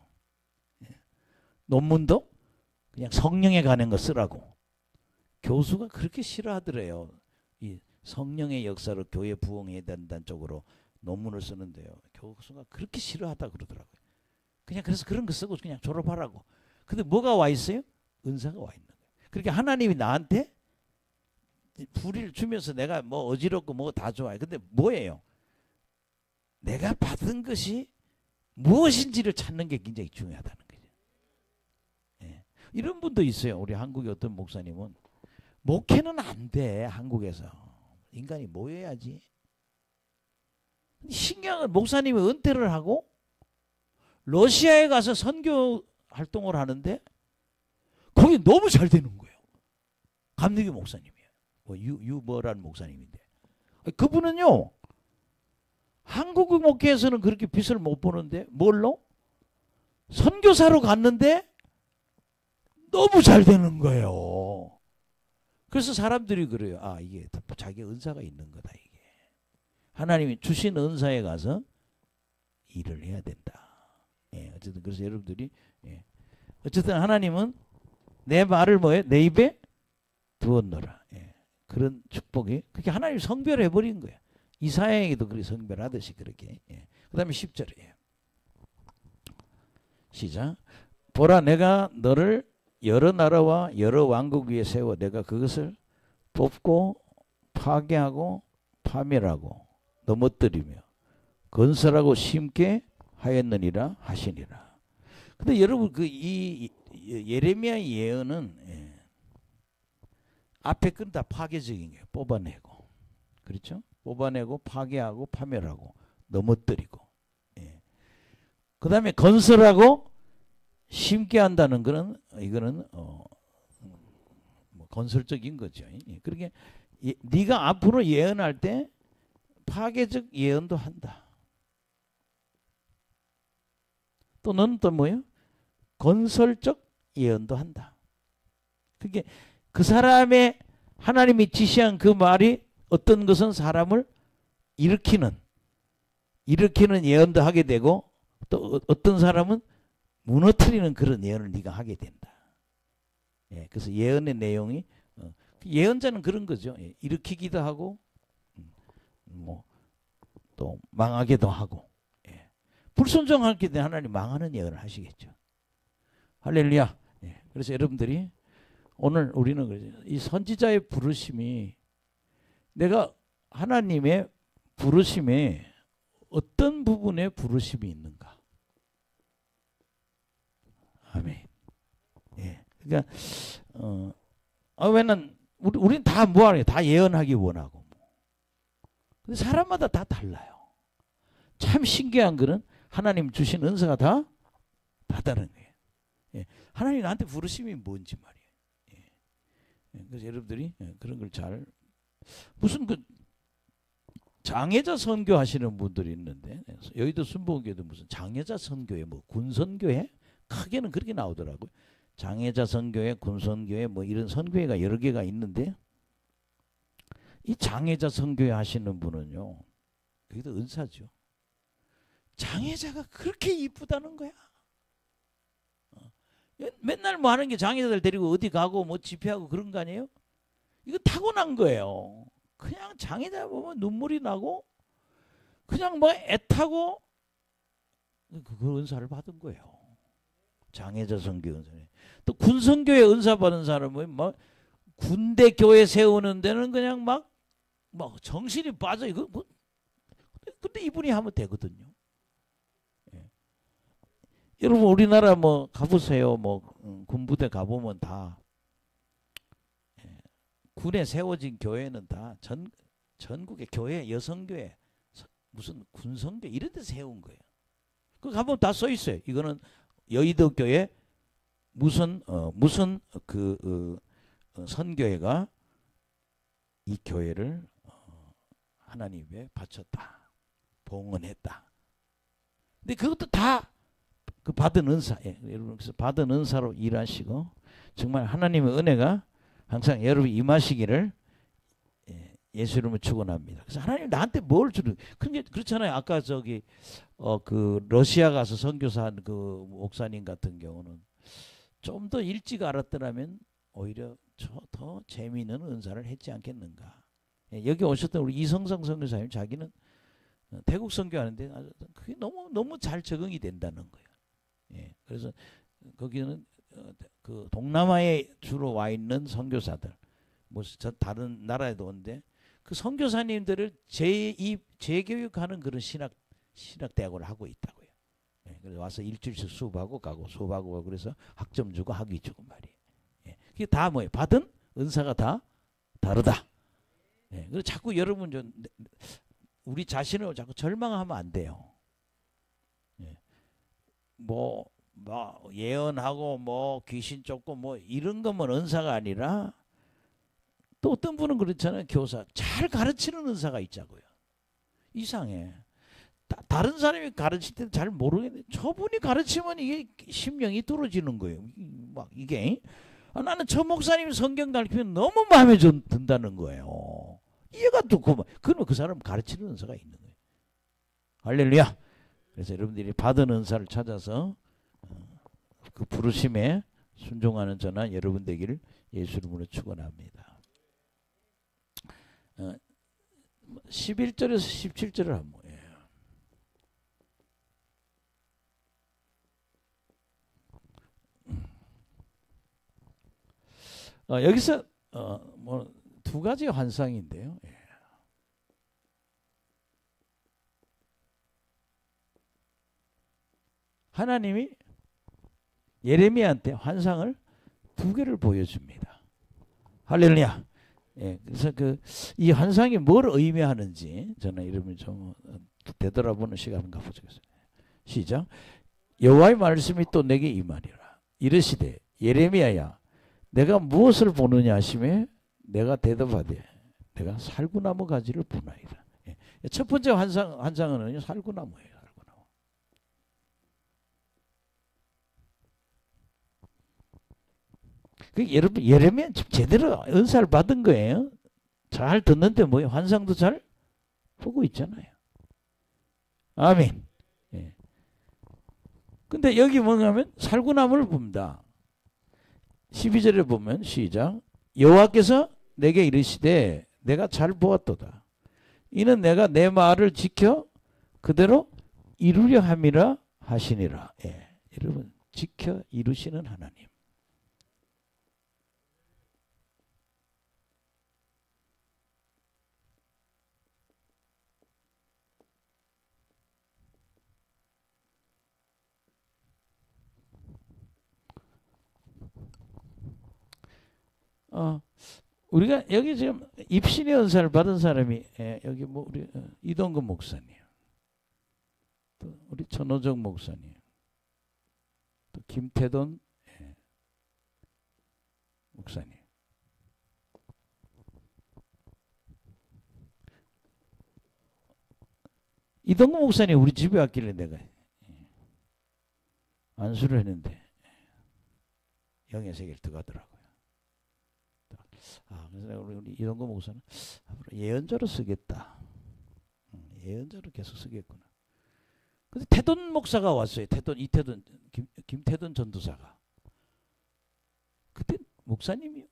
논문도 그냥 성령에 관한 거 쓰라고. 교수가 그렇게 싫어하더래요. 이 성령의 역사로 교회 부흥해야 된다는 쪽으로 논문을 쓰는데요, 교수가 그렇게 싫어하다 그러더라고요. 그냥 그래서 그런 거 쓰고 그냥 졸업하라고. 근데 뭐가 와 있어요? 은사가 와 있는 거예요. 그러니까 하나님이 나한테 불의를 주면서 내가 뭐 어지럽고 뭐 다 좋아요. 근데 뭐예요? 내가 받은 것이 무엇인지를 찾는 게 굉장히 중요하다는 거죠. 예. 이런 분도 있어요. 우리 한국의 어떤 목사님은 목회는 안 돼. 한국에서 인간이 모여야지. 신기한 건 목사님이 은퇴를 하고 러시아에 가서 선교 활동을 하는데 거기 너무 잘 되는 거예요. 감리교 목사님이에요. 뭐 유버라는 목사님인데 그분은요 한국 목회에서는 그렇게 빛을 못 보는데 뭘로? 선교사로 갔는데 너무 잘 되는 거예요. 그래서 사람들이 그래요. 아 이게 자기 은사가 있는 거다 이게. 하나님이 주신 은사에 가서 일을 해야 된다. 예, 어쨌든 그래서 여러분들이 예. 어쨌든 하나님은 내 말을 뭐해? 내 입에 두었노라. 예. 그런 축복이 그렇게 하나님 성별해 버린 거예요. 이사야에게도 그렇게 성별하듯이 그렇게. 예. 그다음에 10절이에요. 시작. 보라 내가 너를 여러 나라와 여러 왕국 위에 세워 내가 그것을 뽑고 파괴하고 파멸하고 넘어뜨리며 건설하고 심게 하였느니라 하시니라. 근데 여러분 그 이 예레미야 예언은 예, 앞에 건 다 파괴적인 거예요. 뽑아내고 그렇죠? 뽑아내고 파괴하고 파멸하고 넘어뜨리고 예. 그 다음에 건설하고 심게 한다는 거는 이거는 뭐 건설적인 거죠. 예. 그러니까 네가 앞으로 예언할 때 파괴적 예언도 한다. 또 너는 또 뭐예요? 건설적 예언도 한다. 그게 그 사람의 하나님이 지시한 그 말이 어떤 것은 사람을 일으키는 예언도 하게 되고 또 어떤 사람은 무너뜨리는 그런 예언을 네가 하게 된다. 예, 그래서 예언의 내용이 예언자는 그런 거죠. 예, 일으키기도 하고 뭐 또 망하기도 하고 예. 불순종하게 되면 하나님 망하는 예언을 하시겠죠. 할렐루야. 예, 그래서 여러분들이 오늘 우리는 이 선지자의 부르심이 내가 하나님의 부르심에 어떤 부분에 부르심이 있는가. 아멘. 예. 그러니까 왜냐면 우리는 다 뭐하냐? 다 예언하기 원하고. 근데 사람마다 다 달라요. 참 신기한 거는 하나님 주신 은사가 다 다른 거예요. 예. 하나님 나한테 부르심이 뭔지 말이에요. 예. 예. 그래서 여러분들이 그런 걸 잘 무슨 그 장애자 선교하시는 분들이 있는데 여의도 순복음교회도 무슨 장애자 선교회 뭐 군선교회 크게는 그렇게 나오더라고요. 장애자 선교회 군선교회 뭐 이런 선교회가 여러 개가 있는데 이 장애자 선교회 하시는 분은요 여기도 은사죠. 장애자가 그렇게 이쁘다는 거야. 맨날 뭐 하는 게 장애자들 데리고 어디 가고 뭐 집회하고 그런 거 아니에요? 이거 타고난 거예요. 그냥 장애자 보면 눈물이 나고 그냥 뭐 애타고 그 은사를 받은 거예요. 장애자 선교 은사. 또 군선교회 은사 받은 사람은 뭐 군대 교회 세우는 데는 그냥 막 정신이 빠져 이거 뭐 근데 이분이 하면 되거든요. 예. 여러분 우리나라 뭐 가보세요. 뭐 군부대 가보면 다 군에 세워진 교회는 다 전국의 교회, 여성교회, 무슨 군성교회 이런 데 세운 거예요. 그 가보면 다 써 있어요. 이거는 여의도 교회 무슨 선교회가 이 교회를 하나님에 바쳤다. 봉헌했다. 근데 그것도 다 그 받은 은사. 예, 여러분 그래서 받은 은사로 일하시고 정말 하나님의 은혜가 항상 여러분 임하시기를 예수 이름으로 축원합니다. 그래서 하나님 나한테 뭘 주는? 근데 그렇잖아요. 아까 저기 그 러시아 가서 선교사한 그 목사님 같은 경우는 좀 더 일찍 알았더라면 오히려 더 재미있는 은사를 했지 않겠는가. 예, 여기 오셨던 우리 이성성 선교사님 자기는 태국 선교하는데 그게 너무 잘 적응이 된다는 거예요. 예, 그래서 거기는 그 동남아에 주로 와 있는 선교사들, 뭐 다른 나라에도 오는데 그 선교사님들을 재교육하는 그런 신학 신학대학원을 하고 있다고요. 예, 그래서 와서 일주일씩 수업하고 가고 수업하고 가고 그래서 학점 주고 학위 주고 말이에요. 예, 그게 다 뭐예요? 받은 은사가 다 다르다. 예, 그래서 자꾸 여러분 좀 우리 자신을 자꾸 절망하면 안 돼요. 예, 뭐 예언하고 뭐 귀신 쫓고 뭐 이런 것만 은사가 아니라 또 어떤 분은 그렇잖아요. 교사 잘 가르치는 은사가 있자고요. 이상해. 다른 사람이 가르칠 때 잘 모르겠는데 저분이 가르치면 이게 심령이 뚫어지는 거예요. 막 이게 나는 저 목사님이 성경 가르치면 너무 마음에 든다는 거예요. 이해가 뚫고 그러면 그 사람 가르치는 은사가 있는 거예요. 할렐루야. 그래서 여러분들이 받은 은사를 찾아서 그 부르심에 순종하는 저나 여러분 되기를 예수 이름으로 축원합니다. 11절에서 17절을 한번 여기서 뭐 두 가지 환상인데요. 예. 하나님이 예레미야한테 환상을 두 개를 보여줍니다. 할렐루야. 예, 그래서 이 환상이 뭘 의미하는지 저는 이름을 좀 되돌아보는 시간 한번 가보겠습니다. 시작. 여호와의 말씀이 또 내게 임하니라. 이르시되 예레미야야 내가 무엇을 보느냐 하시매 내가 대답하되 내가 살구나무 가지를 보나이다. 예. 첫 번째 환상은 살구나무예요. 살구나무. 여러분 예레미야 제대로 은사를 받은 거예요. 잘 듣는데 뭐예요? 환상도 잘 보고 있잖아요. 아멘. 예. 근데 여기 뭐냐면 살구나무를 봅니다. 12절에 보면 시작. 여호와께서 내게 이르시되 내가 잘 보았도다. 이는 내가 내 말을 지켜 그대로 이루려 함이라 하시니라. 예. 여러분 지켜 이루시는 하나님. 우리가 여기 지금 입신의 은사를 받은 사람이 여기 뭐 우리 이동근 목사님, 또 우리 천호정 목사님, 또 김태돈 목사님. 이동근 목사님 우리 집에 왔길래 내가 안수를 했는데 영의 세계를 들어가더라고요. 그래서 우리 이동근 목사는 앞으로 예언자로 쓰겠다. 예언자로 계속 쓰겠구나. 근데 태돈 목사가 왔어요. 이태돈 김태돈 전도사가. 그때 목사님이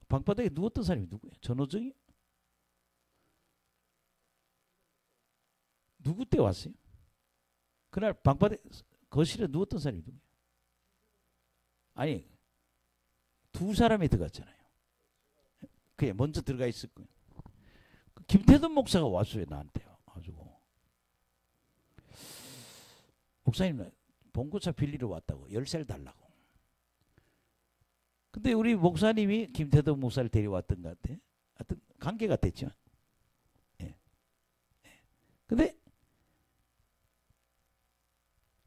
방바닥에 누웠던 사람이 누구예요? 전호정이? 누구 때 왔어요? 그날 방바닥 거실에 누웠던 사람이 누구예요? 아니 두 사람이 들어갔잖아요. 그게 먼저 들어가 있을 거예요. 김태돈 목사가 왔어요. 나한테 가지고 목사님 봉고차 빌리러 왔다고 열쇠를 달라고. 근데 우리 목사님이 김태돈 목사를 데려왔던 것 같아. 하여튼 관계가 됐죠. 예. 근데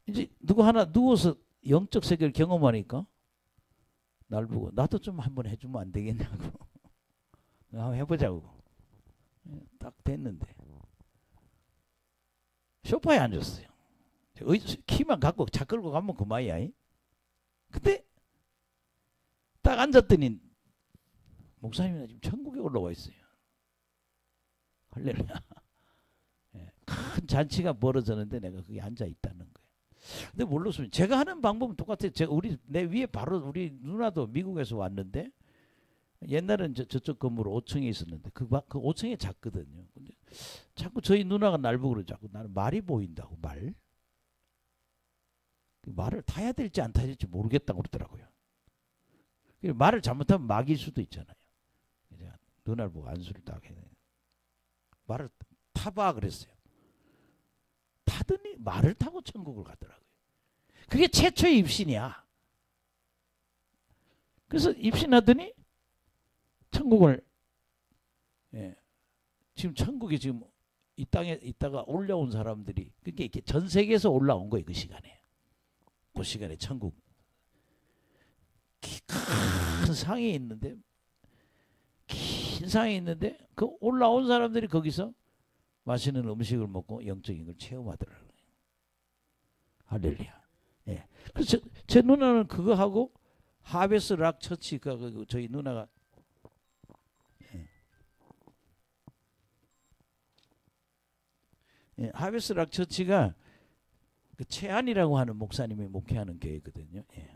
이제 누구 하나 누워서 영적 세계를 경험하니까 날 보고 나도 좀 한번 해주면 안 되겠냐고. 한번 해보자고. 딱 됐는데 소파에 앉았어요. 키만 갖고 차 끌고 가면 그만이야. 근데 딱 앉았더니 목사님이 지금 천국에 올라와 있어요. 할렐루야. 큰 잔치가 벌어졌는데 내가 거기 앉아 있다는 거예요. 근데 몰랐으면 제가 하는 방법은 똑같아요. 내 위에 바로 우리 누나도 미국에서 왔는데 옛날엔 저쪽 건물 5층에 있었는데 그 5층에 잤거든요. 근데 자꾸 저희 누나가 날 보고 그러죠. 자꾸 나는 말이 보인다고 말. 말을 타야 될지 안 타야 될지 모르겠다고 그러더라고요. 말을 잘못하면 막일 수도 있잖아요. 누나를 보고 안수를 딱 해. 말을 타봐 그랬어요. 하더니 말을 타고 천국을 가더라고요. 그게 최초의 입신이야. 그래서 입신하더니 천국을, 예, 지금 천국에 지금 이 땅에 있다가 올라온 사람들이, 그게 이렇게 전 세계에서 올라온 거예요. 그 시간에. 그 시간에 천국 큰 상이 있는데, 긴 상이 있는데 그 올라온 사람들이 거기서 맛있는 음식을 먹고 영적인 걸 체험하더라고요. 할렐루야. 예. 그래서 제 누나는 그거 하고 하베스 락 처치가 저희 누나가, 예. 예, 하베스 락 처치가 그 최한이라고 하는 목사님이 목회하는 교회거든요. 예.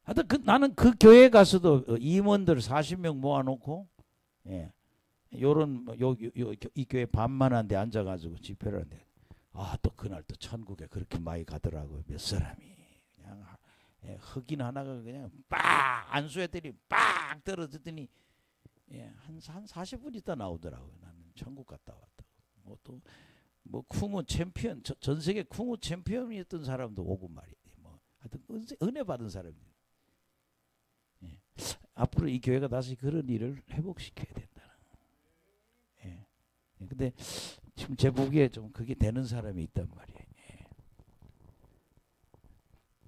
하여튼 나는 그 교회 가서도 임원들 40명 모아놓고, 예, 요런 이 교회 반만한데 앉아가지고 집회를 하는데, 아, 또 그날 또 천국에 그렇게 많이 가더라고요. 몇 사람이 그냥, 예, 흑인 하나가 그냥 빡 안수애들이 빡 떨어지더니, 예, 한 40분 있다 나오더라고요. 나는 천국 갔다 왔다고. 뭐 또 뭐 쿵우 챔피언, 전 세계 쿵우 챔피언이었던 사람도 오고 말이에요. 뭐 하여튼 은혜 받은 사람들. 예. 앞으로 이 교회가 다시 그런 일을 회복시켜야 된다. 예. 예. 근데 지금 제 보기에 좀 그게 되는 사람이 있단 말이에요. 예.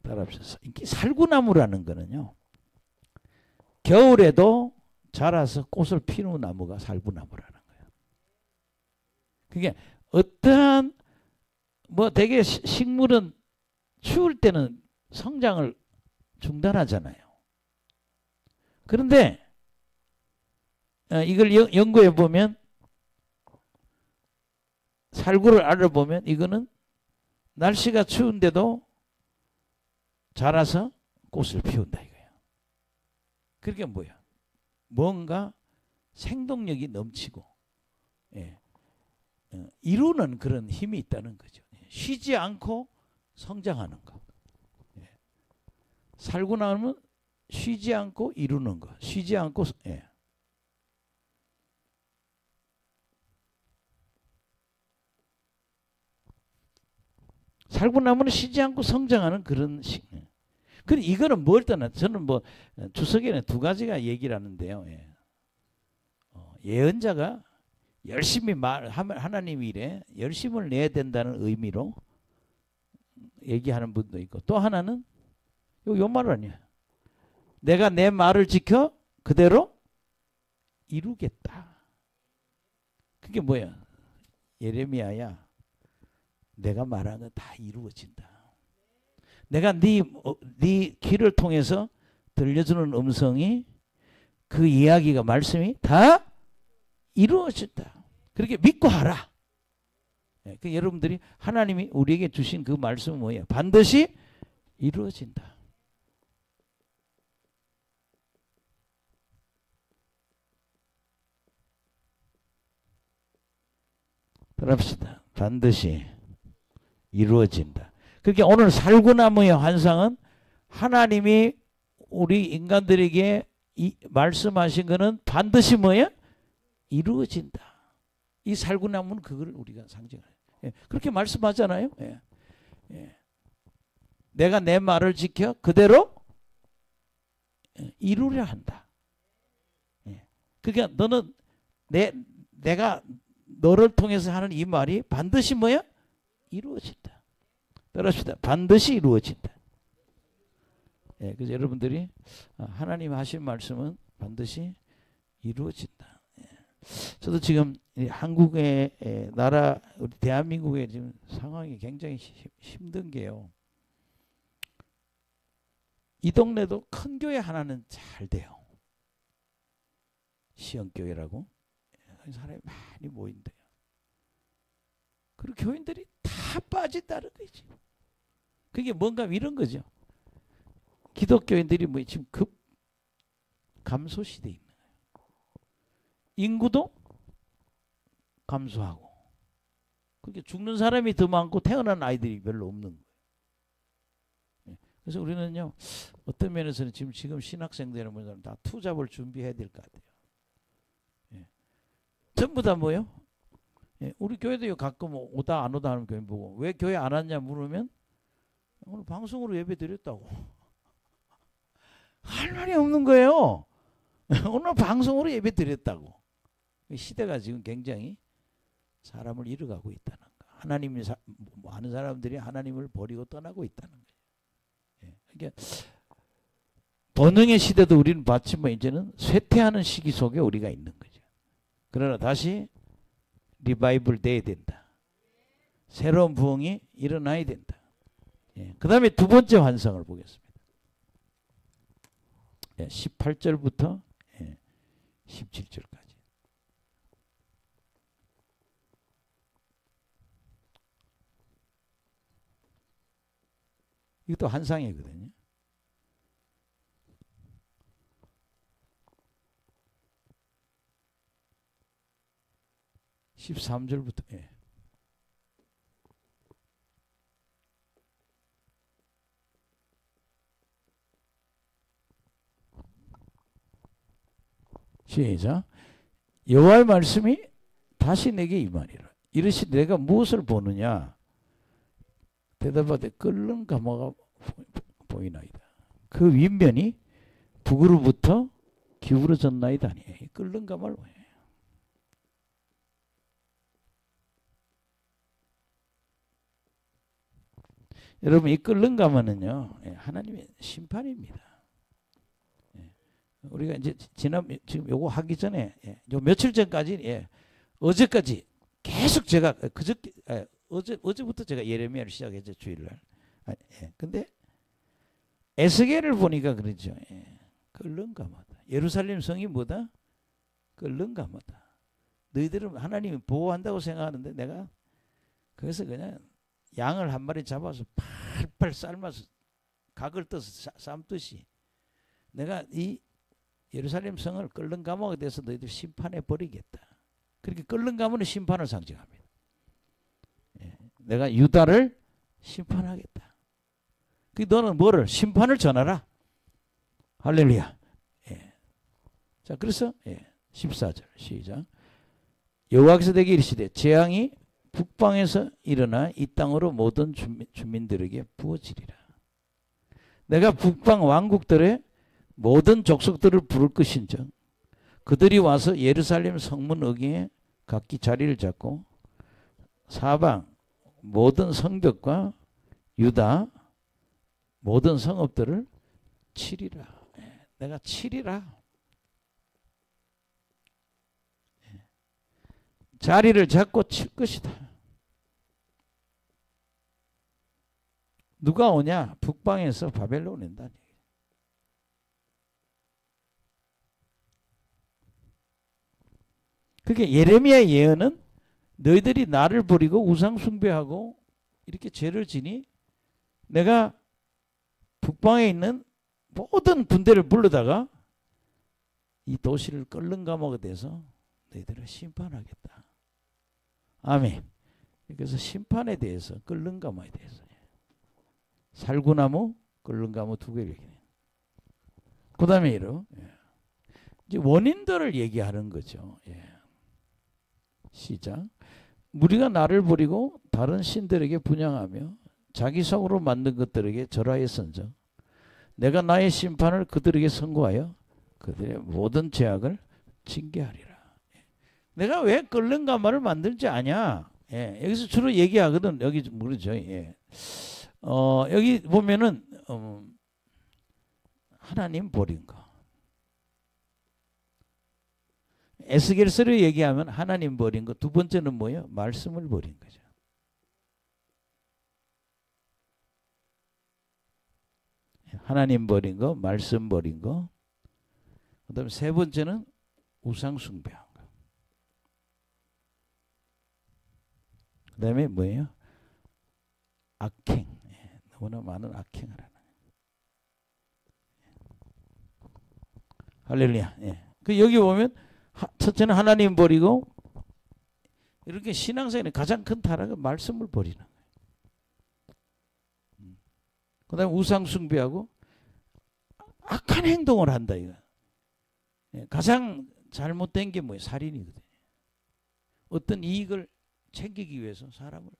따라합시다. 이게 살구나무라는 거는요, 겨울에도 자라서 꽃을 피우는 나무가 살구나무라는 거예요. 그게 어떠한 뭐 되게 식물은 추울 때는 성장을 중단하잖아요. 그런데 이걸 연구해 보면, 살구를 알아보면 이거는 날씨가 추운데도 자라서 꽃을 피운다 이거예요. 그게 뭐야? 뭔가 생동력이 넘치고, 예, 이루는 그런 힘이 있다는 거죠. 쉬지 않고 성장하는 거. 예. 살구나무는 쉬지 않고 이루는 거. 쉬지 않고, 예. 살구나무는 쉬지 않고 성장하는 그런 식. 그럼 이거는 뭘 떠나? 저는 뭐 주석에는 두 가지가 얘기를 하는데요. 예. 예언자가 열심히 하나님 일에 열심을 내야 된다는 의미로 얘기하는 분도 있고, 또 하나는 요 말 아니야. 내가 내 말을 지켜 그대로 이루겠다. 그게 뭐야? 예레미야야, 내가 말한 건 다 이루어진다. 내가 네 귀를 통해서 들려주는 음성이, 그 이야기가, 말씀이 다 이루어진다. 그렇게 믿고 하라. 예, 그 여러분들이 하나님이 우리에게 주신 그 말씀은 뭐예요? 반드시 이루어진다. 들읍시다. 반드시 이루어진다. 그렇게 오늘 살구나무의 환상은 하나님이 우리 인간들에게 말씀하신 것은 반드시 뭐예요? 이루어진다. 이 살구나무는 그걸 우리가 상징해요. 예, 그렇게 말씀하잖아요. 예, 예. 내가 내 말을 지켜 그대로 이루려 한다. 예. 그러니까 너는 내가 너를 통해서 하는 이 말이 반드시 뭐야? 이루어진다. 따라합시다. 반드시 이루어진다. 예, 그래서 여러분들이 하나님 하신 말씀은 반드시 이루어진다. 예. 저도 지금 한국의 나라, 우리 대한민국의 지금 상황이 굉장히 힘든 게요. 이 동네도 큰 교회 하나는 잘 돼요. 시영교회라고. 사람이 많이 모인대요. 그리고 교인들이 다 빠진다는 거지. 그게 뭔가 이런 거죠. 기독교인들이 뭐 지금 급 감소 시대에 있는 거예요. 인구도 감소하고, 그게 죽는 사람이 더 많고 태어난 아이들이 별로 없는 거예요. 그래서 우리는요, 어떤 면에서는 지금 신학생들은 뭐 다 투잡을 준비해야 될 것 같아요. 전부 다 뭐요? 예, 우리 교회도 가끔 오다 안 오다 하는 교회 보고 왜 교회 안 왔냐 물으면 오늘 방송으로 예배 드렸다고. 할 말이 없는 거예요. 오늘 방송으로 예배 드렸다고. 시대가 지금 굉장히 사람을 잃어가고 있다는 거. 하나님이 많은 사람들이 하나님을 버리고 떠나고 있다는 거예요. 예, 그러니까 번능의 시대도 우리는 봤지만 이제는 쇠퇴하는 시기 속에 우리가 있는 거죠. 그러나 다시 리바이벌 돼야 된다. 새로운 부흥이 일어나야 된다. 예, 그 다음에 두 번째 환상을 보겠습니다. 예, 18절부터 17절까지. 이것도 환상이거든요. 13절부터 시작. 여호와의 말씀이 다시 내게 임하니라. 이르시 내가 무엇을 보느냐. 대답하되 끓는 가마가 보이나이다. 그 윗면이 북으로부터 기울어졌나이다. 끓는 가마를 보여요. 여러분 이 끓는 가마는요 하나님의 심판입니다. 우리가 이제 지금 요거 하기 전에 요 며칠 전까지 어제까지 계속 제가 어제부터 제가 예레미야를 시작했죠. 주일날. 근데 에스겔을 보니까 그러죠. 끓는 가마다. 예루살렘 성이 뭐다? 끓는 가마다. 너희들은 하나님이 보호한다고 생각하는데 내가 그래서 그냥 양을 한 마리 잡아서 팔팔 삶아서 각을 떠서 삶듯이 내가 이 예루살렘 성을 끓는 감옥에 대해서 너희들 심판해 버리겠다. 그렇게 끓는 감옥은 심판을 상징합니다. 내가 유다를 심판하겠다. 그 너는 뭐를 심판을 전하라. 할렐루야. 자 그래서 14절 시작. 여호와께서 내게 이르시되 재앙이 북방에서 일어나 이 땅으로 모든 주민들에게 부어지리라. 내가 북방 왕국들의 모든 족속들을 부를 것인즉 그들이 와서 예루살렘 성문 어귀에 각기 자리를 잡고 사방 모든 성벽과 유다 모든 성읍들을 치리라. 내가 치리라. 자리를 잡고 칠 것이다. 누가 오냐? 북방에서 바벨론 온다. 그게 예레미야의 예언은 너희들이 나를 버리고 우상 숭배하고 이렇게 죄를 지니 내가 북방에 있는 모든 군대를 불러다가 이 도시를 끓는 감옥에 대해서 너희들을 심판하겠다. 아멘. 그래서 심판에 대해서 끓는 감옥에 대해서 살구나무 끓는 감옥 두 개를 얘기해요. 그 다음에 이제 원인들을 얘기하는 거죠. 시작. 무리가 나를 버리고 다른 신들에게 분향하며 자기 성으로 만든 것들에게 절하였은즉 내가 나의 심판을 그들에게 선고하여 그들의 모든 죄악을 징계하리라. 내가 왜 끓는 가마를 만들지 아냐? 여기서 주로 얘기하거든. 여기 모르죠. 여기 보면은 하나님 버린 거. 에스겔서를 얘기하면 하나님 버린 거. 두 번째는 뭐예요? 말씀을 버린 거죠. 하나님 버린 거, 말씀 버린 거. 그 다음에 세 번째는 우상 숭배한 거. 그 다음에 뭐예요? 악행. 너무나 많은 악행을 하는. 할렐루야. 그 여기 보면 첫째는 하나님 버리고 이렇게 신앙생활의 가장 큰 타락은 말씀을 버리는 거예요. 그 다음에 우상 숭배하고 악한 행동을 한다 이거. 가장 잘못된 게 뭐예요? 살인이거든요. 어떤 이익을 챙기기 위해서 사람을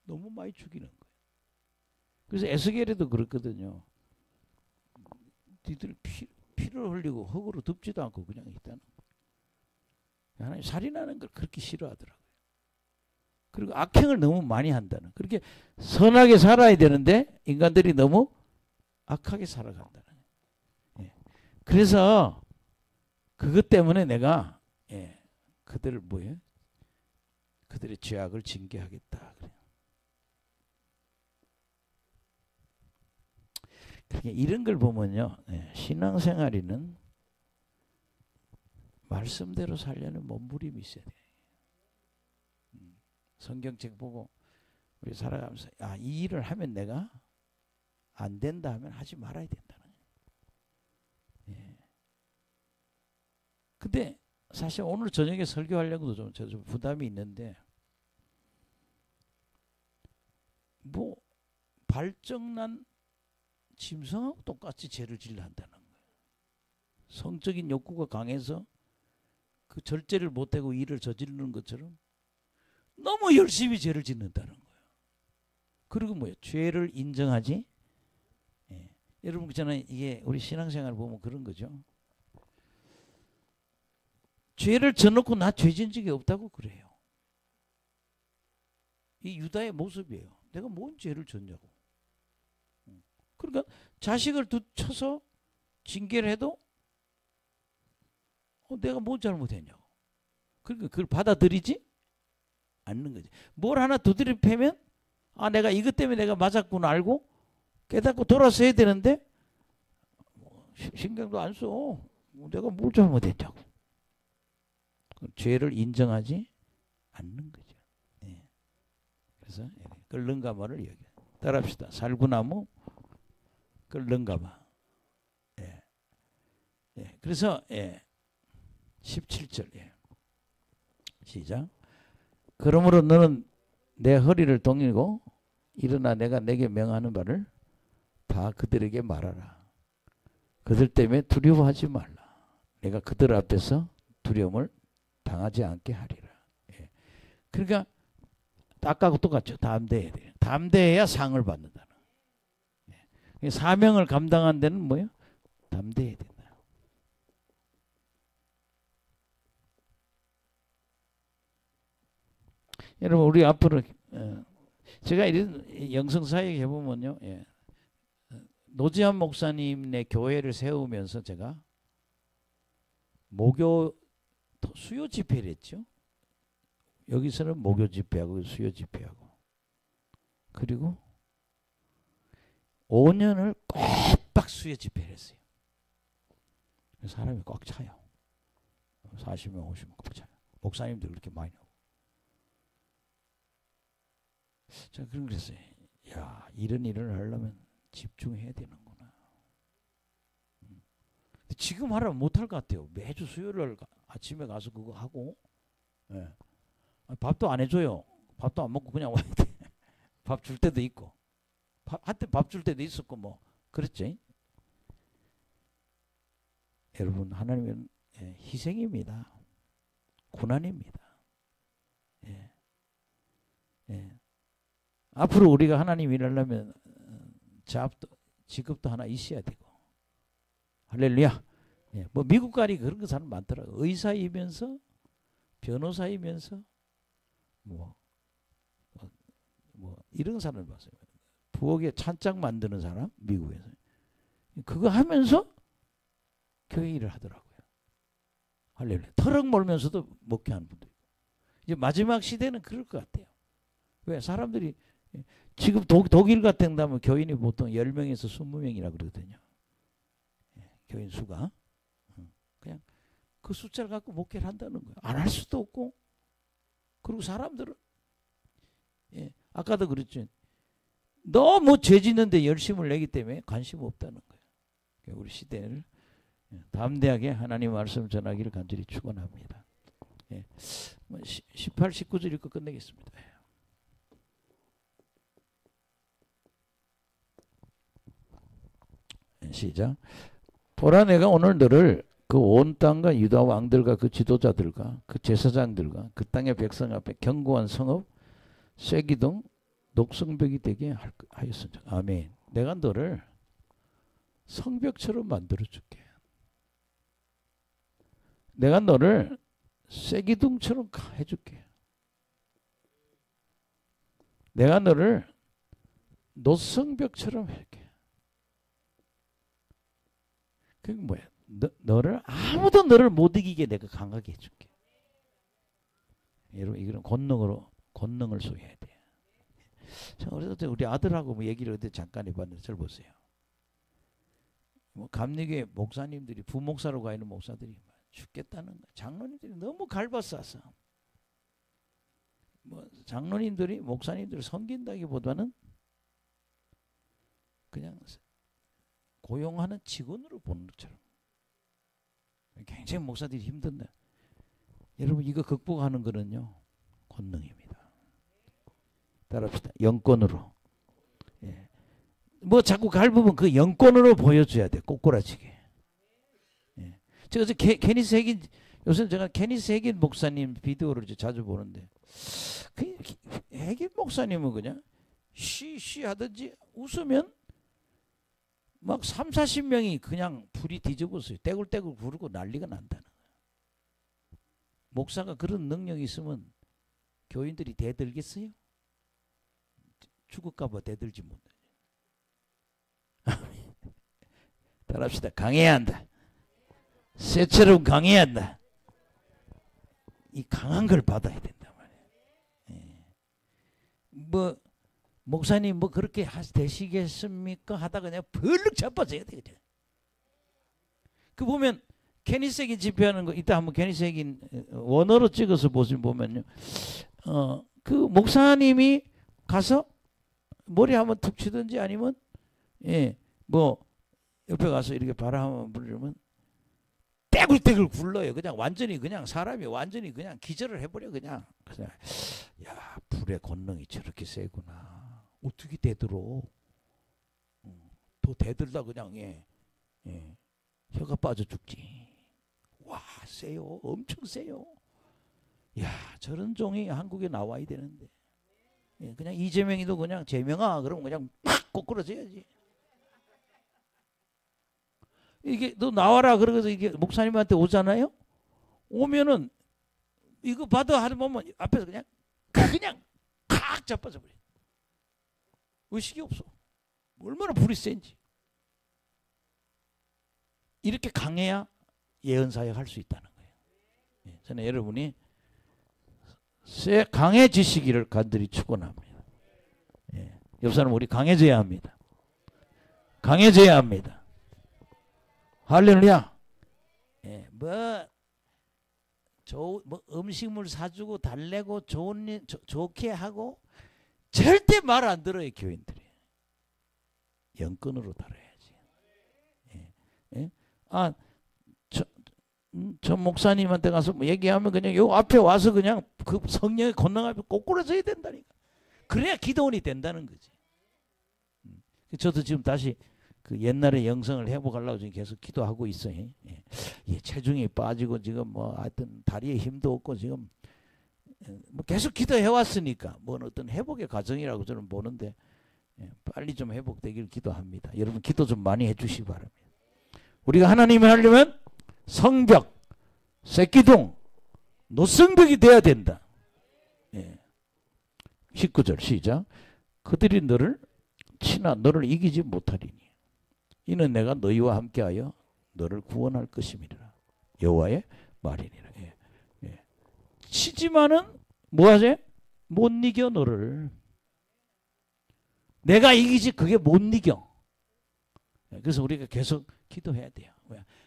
너무 많이 죽이는 거예요. 그래서 에스겔에도 그렇거든요. 니들 피를 흘리고 흙으로 덮지도 않고 그냥 있다는 거예요. 하나님 살인하는 걸 그렇게 싫어하더라고요. 그리고 악행을 너무 많이 한다는. 그렇게 선하게 살아야 되는데 인간들이 너무 악하게 살아간다는. 예. 그래서 그것 때문에 내가 그들을 뭐예요? 그들의 죄악을 징계하겠다. 그래요. 그러니까 이런 걸 보면요, 신앙생활에는 말씀대로 살려는 몸부림이 있어야 돼요. 성경책 보고 우리 살아가면서 이 일을 하면 내가 안 된다 하면 하지 말아야 된다는 거예요. 근데 사실 오늘 저녁에 설교하려고도 좀 부담이 있는데 뭐 발정난 짐승하고 똑같이 죄를 질러 한다는 거예요. 성적인 욕구가 강해서 그 절제를 못하고 일을 저지르는 것처럼 너무 열심히 죄를 짓는다는 거예요. 그리고 뭐예요? 죄를 인정하지? 여러분 그잖아요. 이게 우리 신앙생활 보면 그런 거죠. 죄를 져놓고 나 죄진 적이 없다고 그래요. 이 유다의 모습이에요. 내가 뭔 죄를 졌냐고. 그러니까 자식을 쳐서 징계를 해도 내가 뭘 잘못했냐고. 그러니까 그걸 받아들이지 않는 거지. 뭘 하나 두드려 패면 내가 이것 때문에 내가 맞았구나 알고 깨닫고 돌아서야 되는데 신경도 안 써. 내가 뭘 잘못했냐고. 죄를 인정하지 않는 거죠. 그래서 끓는 가마를 여기 따라합시다. 살구나무 끓는 가마. 그래서 17절 시작. 그러므로 너는 내 허리를 동이고 일어나 내가 내게 명하는 바를 다 그들에게 말하라. 그들 때문에 두려워하지 말라. 내가 그들 앞에서 두려움을 당하지 않게 하리라. 그러니까 아까하고 똑같죠. 담대해야 돼요. 담대해야 상을 받는다는. 사명을 감당한 데는 뭐예요? 담대해야 된다. 여러분 우리 앞으로 제가 이런 영성사역 해보면요, 노지한 목사님의 교회를 세우면서 제가 목요 수요 집회를 했죠. 여기서는 목요 집회하고 수요 집회하고 그리고 5년을 꼬박 수요 집회를 했어요. 사람이 꽉 차요. 40명 50명 꽉 차요. 목사님들 그렇게 많이 나오고. 제가 그런 그랬어요. 야, 이런 일을 하려면 집중해야 되는구나. 지금 하라면 못할 것 같아요. 매주 수요일 아침에 가서 그거 하고 밥도 안 해줘요. 밥도 안 먹고 그냥 와야 돼. 밥 줄 때도 있고 한때 밥 줄 때도 있었고 뭐 그랬죠. 여러분 하나님은 희생입니다. 고난입니다. 앞으로 우리가 하나님 일하려면 직업도 하나 있어야 되고. 할렐루야. 뭐 미국 가리 그런 거 사람 많더라고. 의사이면서 변호사이면서 뭐 이런 사람을 봤어요. 부엌에 찬장 만드는 사람 미국에서 그거 하면서 교회 일을 하더라고요. 할렐루야. 트럭 몰면서도 목회하는 분도 있고. 이제 마지막 시대는 그럴 것 같아요. 왜 사람들이 지금 독일 같은 데면 교인이 보통 10명에서 20명이라 그러거든요. 교인 수가. 그냥 그 숫자를 갖고 목회를 한다는 거예요. 안 할 수도 없고. 그리고 사람들은 아까도 그랬죠. 너무 죄 짓는데 열심을 내기 때문에 관심 없다는 거예요. 우리 시대를 담대하게 하나님 말씀 전하기를 간절히 축원합니다. 18, 19절 읽고 끝내겠습니다. 시작. 보라 내가 오늘 너를 그 온 땅과 유다 왕들과 그 지도자들과 그 제사장들과 그 땅의 백성 앞에 견고한 성읍 쇠기둥 녹성벽이 되게 하였으니 아멘. 내가 너를 성벽처럼 만들어 줄게. 내가 너를 쇠기둥처럼 해줄게. 내가 너를 노성벽처럼 해줄게. 그게 뭐야? 너를 아무도 너를 못 이기게 내가 강하게 해줄게. 여러분 이거는 권능을 소유해야 돼. 그래서 우리 아들하고 뭐 얘기를 어디 잠깐 해봤는데 잘 보세요. 뭐 감리교회 목사님들이 부목사로 가 있는 목사들이 죽겠다는 거야. 장로님들이 너무 갈바싸서 뭐 장로님들이 목사님들을 섬긴다기보다는 그냥 고용하는 직원으로 보는 것처럼 굉장히 목사들이 힘든데 여러분 이거 극복하는 거는요 권능입니다. 따라합시다. 영권으로. 예. 뭐 자꾸 갈부분 그 영권으로 보여줘야 돼. 꼬꾸라지게. 예. 제가 케니스 해긴 요새 제가 케니스 해긴 목사님 비디오를 자주 보는데 그 해긴 목사님은 그냥 쉬쉬 하든지 웃으면 막 3, 40명이 그냥 불이 뒤집었어요. 떼굴떼굴 구르고 난리가 난다는 거예요. 목사가 그런 능력이 있으면 교인들이 대들겠어요? 죽을까봐 대들지 못해. 따라합시다. 강해야 한다. 쇠처럼 강해야 한다. 이 강한 걸 받아야 된단 말이에요. 예. 뭐 목사님 뭐 그렇게 되시겠습니까? 하다가 그냥 벌룩 자빠져야 돼. 그 보면 케니스에게 집회하는 거 이따 한번 케니스에게 원어로 찍어서 보면요. 그 목사님이 가서 머리 한번 툭 치든지 아니면 예, 뭐 옆에 가서 이렇게 바람 한번 불으면 떼굴떼굴 굴러요. 그냥 완전히 그냥 사람이 완전히 그냥 기절을 해버려 그냥. 그냥 야 불의 권능이 저렇게 세구나. 어떻게 대들어? 더 대들다 그냥 혀가 빠져 죽지. 와 세요. 엄청 세요. 야 저런 종이 한국에 나와야 되는데. 그냥 이재명이도 그냥 재명아 그러면 그냥 팍 꼬꾸라져야지. 이게 너 나와라 그러고서 이게 목사님한테 오잖아요. 오면은 이거 받아 하는 보면 앞에서 그냥 칵 자빠져 버려. 의식이 없어. 얼마나 불이 센지. 이렇게 강해야 예언사역 할 수 있다는 거예요. 저는 여러분이 강해지시기를 간절히 축원합니다. 옆 사람 우리 강해져야 합니다. 강해져야 합니다. 할렐루야. 뭐 음식물 사주고 달래고 좋게 하고 절대 말 안 들어요 교인들이. 영권으로 다뤄야지. 저 목사님한테 가서 뭐 얘기하면 그냥 요 앞에 와서 그냥 그 성령의 권능 앞에 꼬꾸라져야 된다니까. 그래야 기도원이 된다는 거지. 저도 지금 다시 그 옛날의 영성을 회복하려고 지금 계속 기도하고 있어요. 체중이 빠지고 지금 뭐 하여튼 다리에 힘도 없고 지금 뭐 계속 기도해 왔으니까 뭐 어떤 회복의 과정이라고 저는 보는데 빨리 좀 회복되길 기도합니다. 여러분 기도 좀 많이 해주시기 바랍니다. 우리가 하나님을 하려면 성벽, 새기둥, 노성벽이 돼야 된다. 19절 시작. 그들이 너를 치나 너를 이기지 못하리니 이는 내가 너희와 함께하여 너를 구원할 것임이라. 여호와의 말이니라. 치지만은 뭐하지? 못 이겨 너를. 내가 이기지 그게 못 이겨. 그래서 우리가 계속 기도해야 돼요.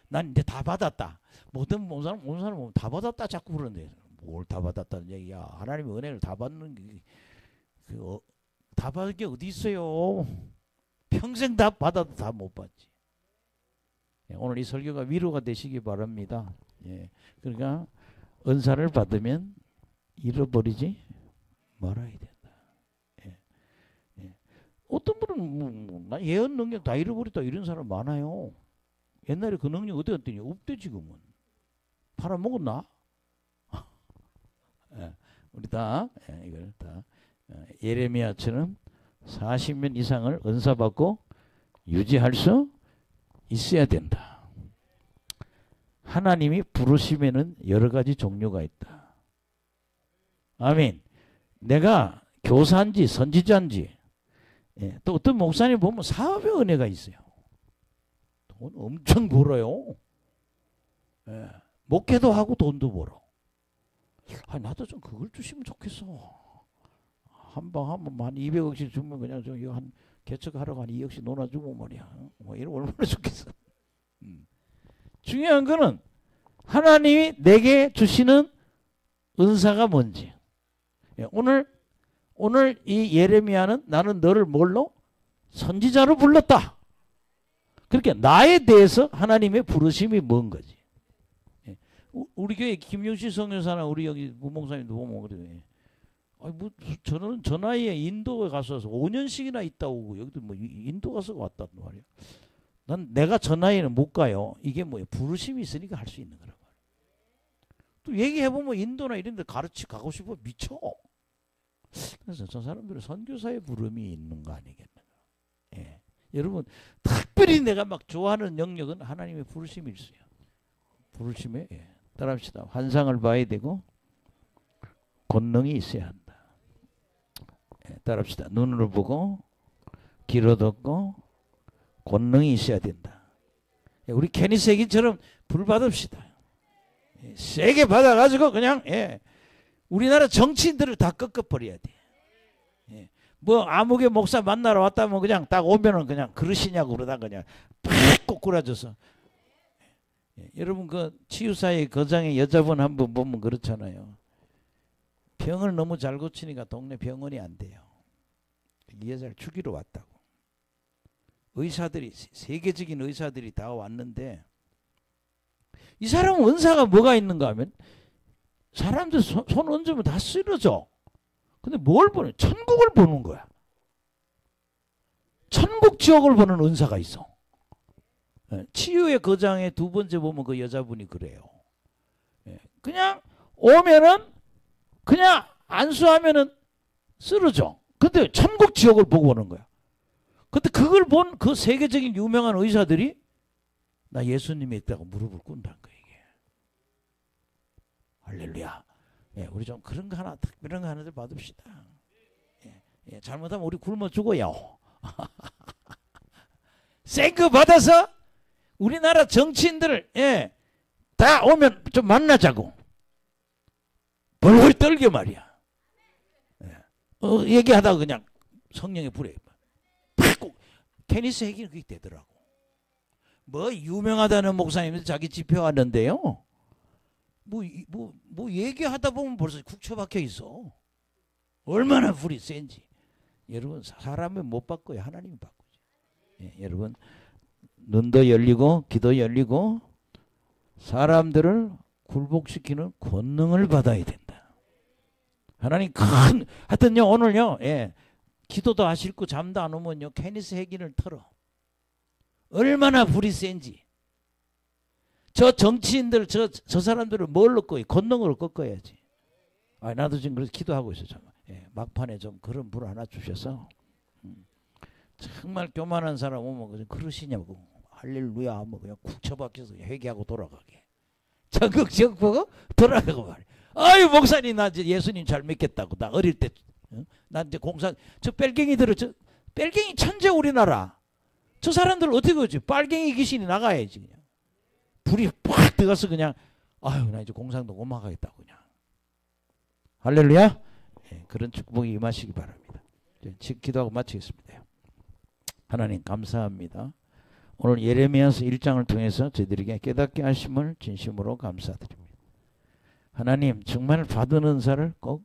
난 이제 다 받았다. 모든 사람 보면 다 받았다 자꾸 그러는데 뭘 다 받았다는 얘기야. 하나님의 은혜를 다 받는 게 다 받을 게 어디 있어요. 평생 다 받아도 다 못 받지. 오늘 이 설교가 위로가 되시기 바랍니다. 그러니까 은사를 받으면 잃어버리지 말아야 된다. 어떤 분은 나 예언 능력 다 잃어버렸다 이런 사람 많아요. 옛날에 그 능력 어디 갔더니 없대 지금은. 팔아먹었나? 예, 우리 다 이걸 다 예레미야처럼 40년 이상을 은사받고 유지할 수 있어야 된다. 하나님이 부르심에는 여러 가지 종류가 있다. 아멘. 내가 교사인지 선지자인지, 또 어떤 목사님 보면 사업의 은혜가 있어요. 돈 엄청 벌어요. 목회도 하고 돈도 벌어. 나도 좀 그걸 주시면 좋겠어. 한 방 하면 한 200억씩 주면 그냥 좀 이거 한 개척하라고 한 2억씩 논아주고 말이야. 이러면 얼마나 좋겠어. 중요한 거는 하나님이 내게 주시는 은사가 뭔지. 오늘 이 예레미야는 나는 너를 뭘로? 선지자로 불렀다. 그렇게 나에 대해서 하나님의 부르심이 뭔 거지. 우리 교회 김용식 성교사나 우리 여기 부목사님도 보면 그래요. 저는 저 나이에 인도에 가서 5년씩이나 있다 오고 여기도 뭐 인도 가서 왔단 말이야. 난 내가 저 나이에는 못 가요. 이게 뭐예요? 부르심이 있으니까 할 수 있는 거란 말이야. 또 얘기해보면 인도나 이런 데 가고 싶어 미쳐. 그래서 저 사람들은 선교사의 부름이 있는 거 아니겠나. 여러분 특별히 내가 막 좋아하는 영역은 하나님의 부르심이 있어요. 부르심에 따라합시다. 환상을 봐야 되고 권능이 있어야 한다. 따라합시다. 눈으로 보고 귀로 듣고 권능이 있어야 된다. 우리 케니스 얘기처럼 불 받읍시다. 세게 받아가지고 그냥 우리나라 정치인들을 다 꺾어버려야 돼. 뭐 아무개 목사 만나러 왔다면 그냥 딱 오면은 그냥 그러시냐고 그러다 그냥 팍 꼬꾸라져서. 여러분 그 치유사의 거장의 여자분 한 분 보면 그렇잖아요. 병을 너무 잘 고치니까 동네 병원이 안 돼요. 이 여자를 죽이러 왔다고. 의사들이 세계적인 의사들이 다 왔는데 이 사람은 은사가 뭐가 있는가 하면 사람들 손 얹으면 다 쓰러져. 근데 뭘 보는? 천국을 보는 거야. 천국 지옥을 보는 은사가 있어. 치유의 거장의 두 번째 보면 그 여자분이 그래요. 그냥 오면은 그냥 안수하면은 쓰러져. 근데 천국 지옥을 보고 오는 거야. 근데 그걸 본 그 세계적인 유명한 의사들이 나 예수님이 있다고 무릎을 꿇는다는 거야 이게. 할렐루야. 우리 좀 그런 거 하나 특별한 거 하나들 받읍시다. 잘못하면 우리 굶어 죽어요. 센 거 받아서 우리나라 정치인들을 다 오면 좀 만나자고. 벌벌 떨게 말이야. 얘기하다가 그냥 성령의 불에 팍 케니스 핵이 그게 되더라고. 뭐 유명하다는 목사님들 자기 집회하는데요. 뭐 얘기하다 보면 벌써 국처박혀 있어. 얼마나 불이 센지. 여러분 사람은 못 바꿔요. 하나님이 바꾸죠. 여러분 눈도 열리고 귀도 열리고 사람들을 굴복시키는 권능을 받아야 된다. 하나님 하여튼요 오늘요 기도도 하실 거 잠도 안 오면요 케니스 핵인을 틀어. 얼마나 불이 센지. 저 정치인들 저 사람들을 뭘로 꺾어요? 권능으로 꺾어야지. 나도 지금 그래서 기도하고 있어요. 막판에 좀 그런 불 하나 주셔서 정말 교만한 사람 오면 그냥 그러시냐고 할렐루야 하면 그냥 쿡 처박혀서 회개하고 돌아가게. 전국 지역 보고 돌아가고 말이야. 아유 목사님 나 이제 예수님 잘 믿겠다고. 나 어릴 때 나 이제 공사 저 뺄갱이들을 저 뺄갱이 천재 우리나라. 저 사람들 어떻게 그러지? 빨갱이 귀신이 나가야지 그냥. 불이 팍 들어가서 그냥 아유 나 이제 공상도 못 막하겠다고 그냥. 할렐루야. 그런 축복이 임하시기 바랍니다. 기도하고 마치겠습니다. 하나님 감사합니다. 오늘 예레미야서 1장을 통해서 저희들에게 깨닫게 하심을 진심으로 감사드립니다. 하나님 정말 받은 은사를 꼭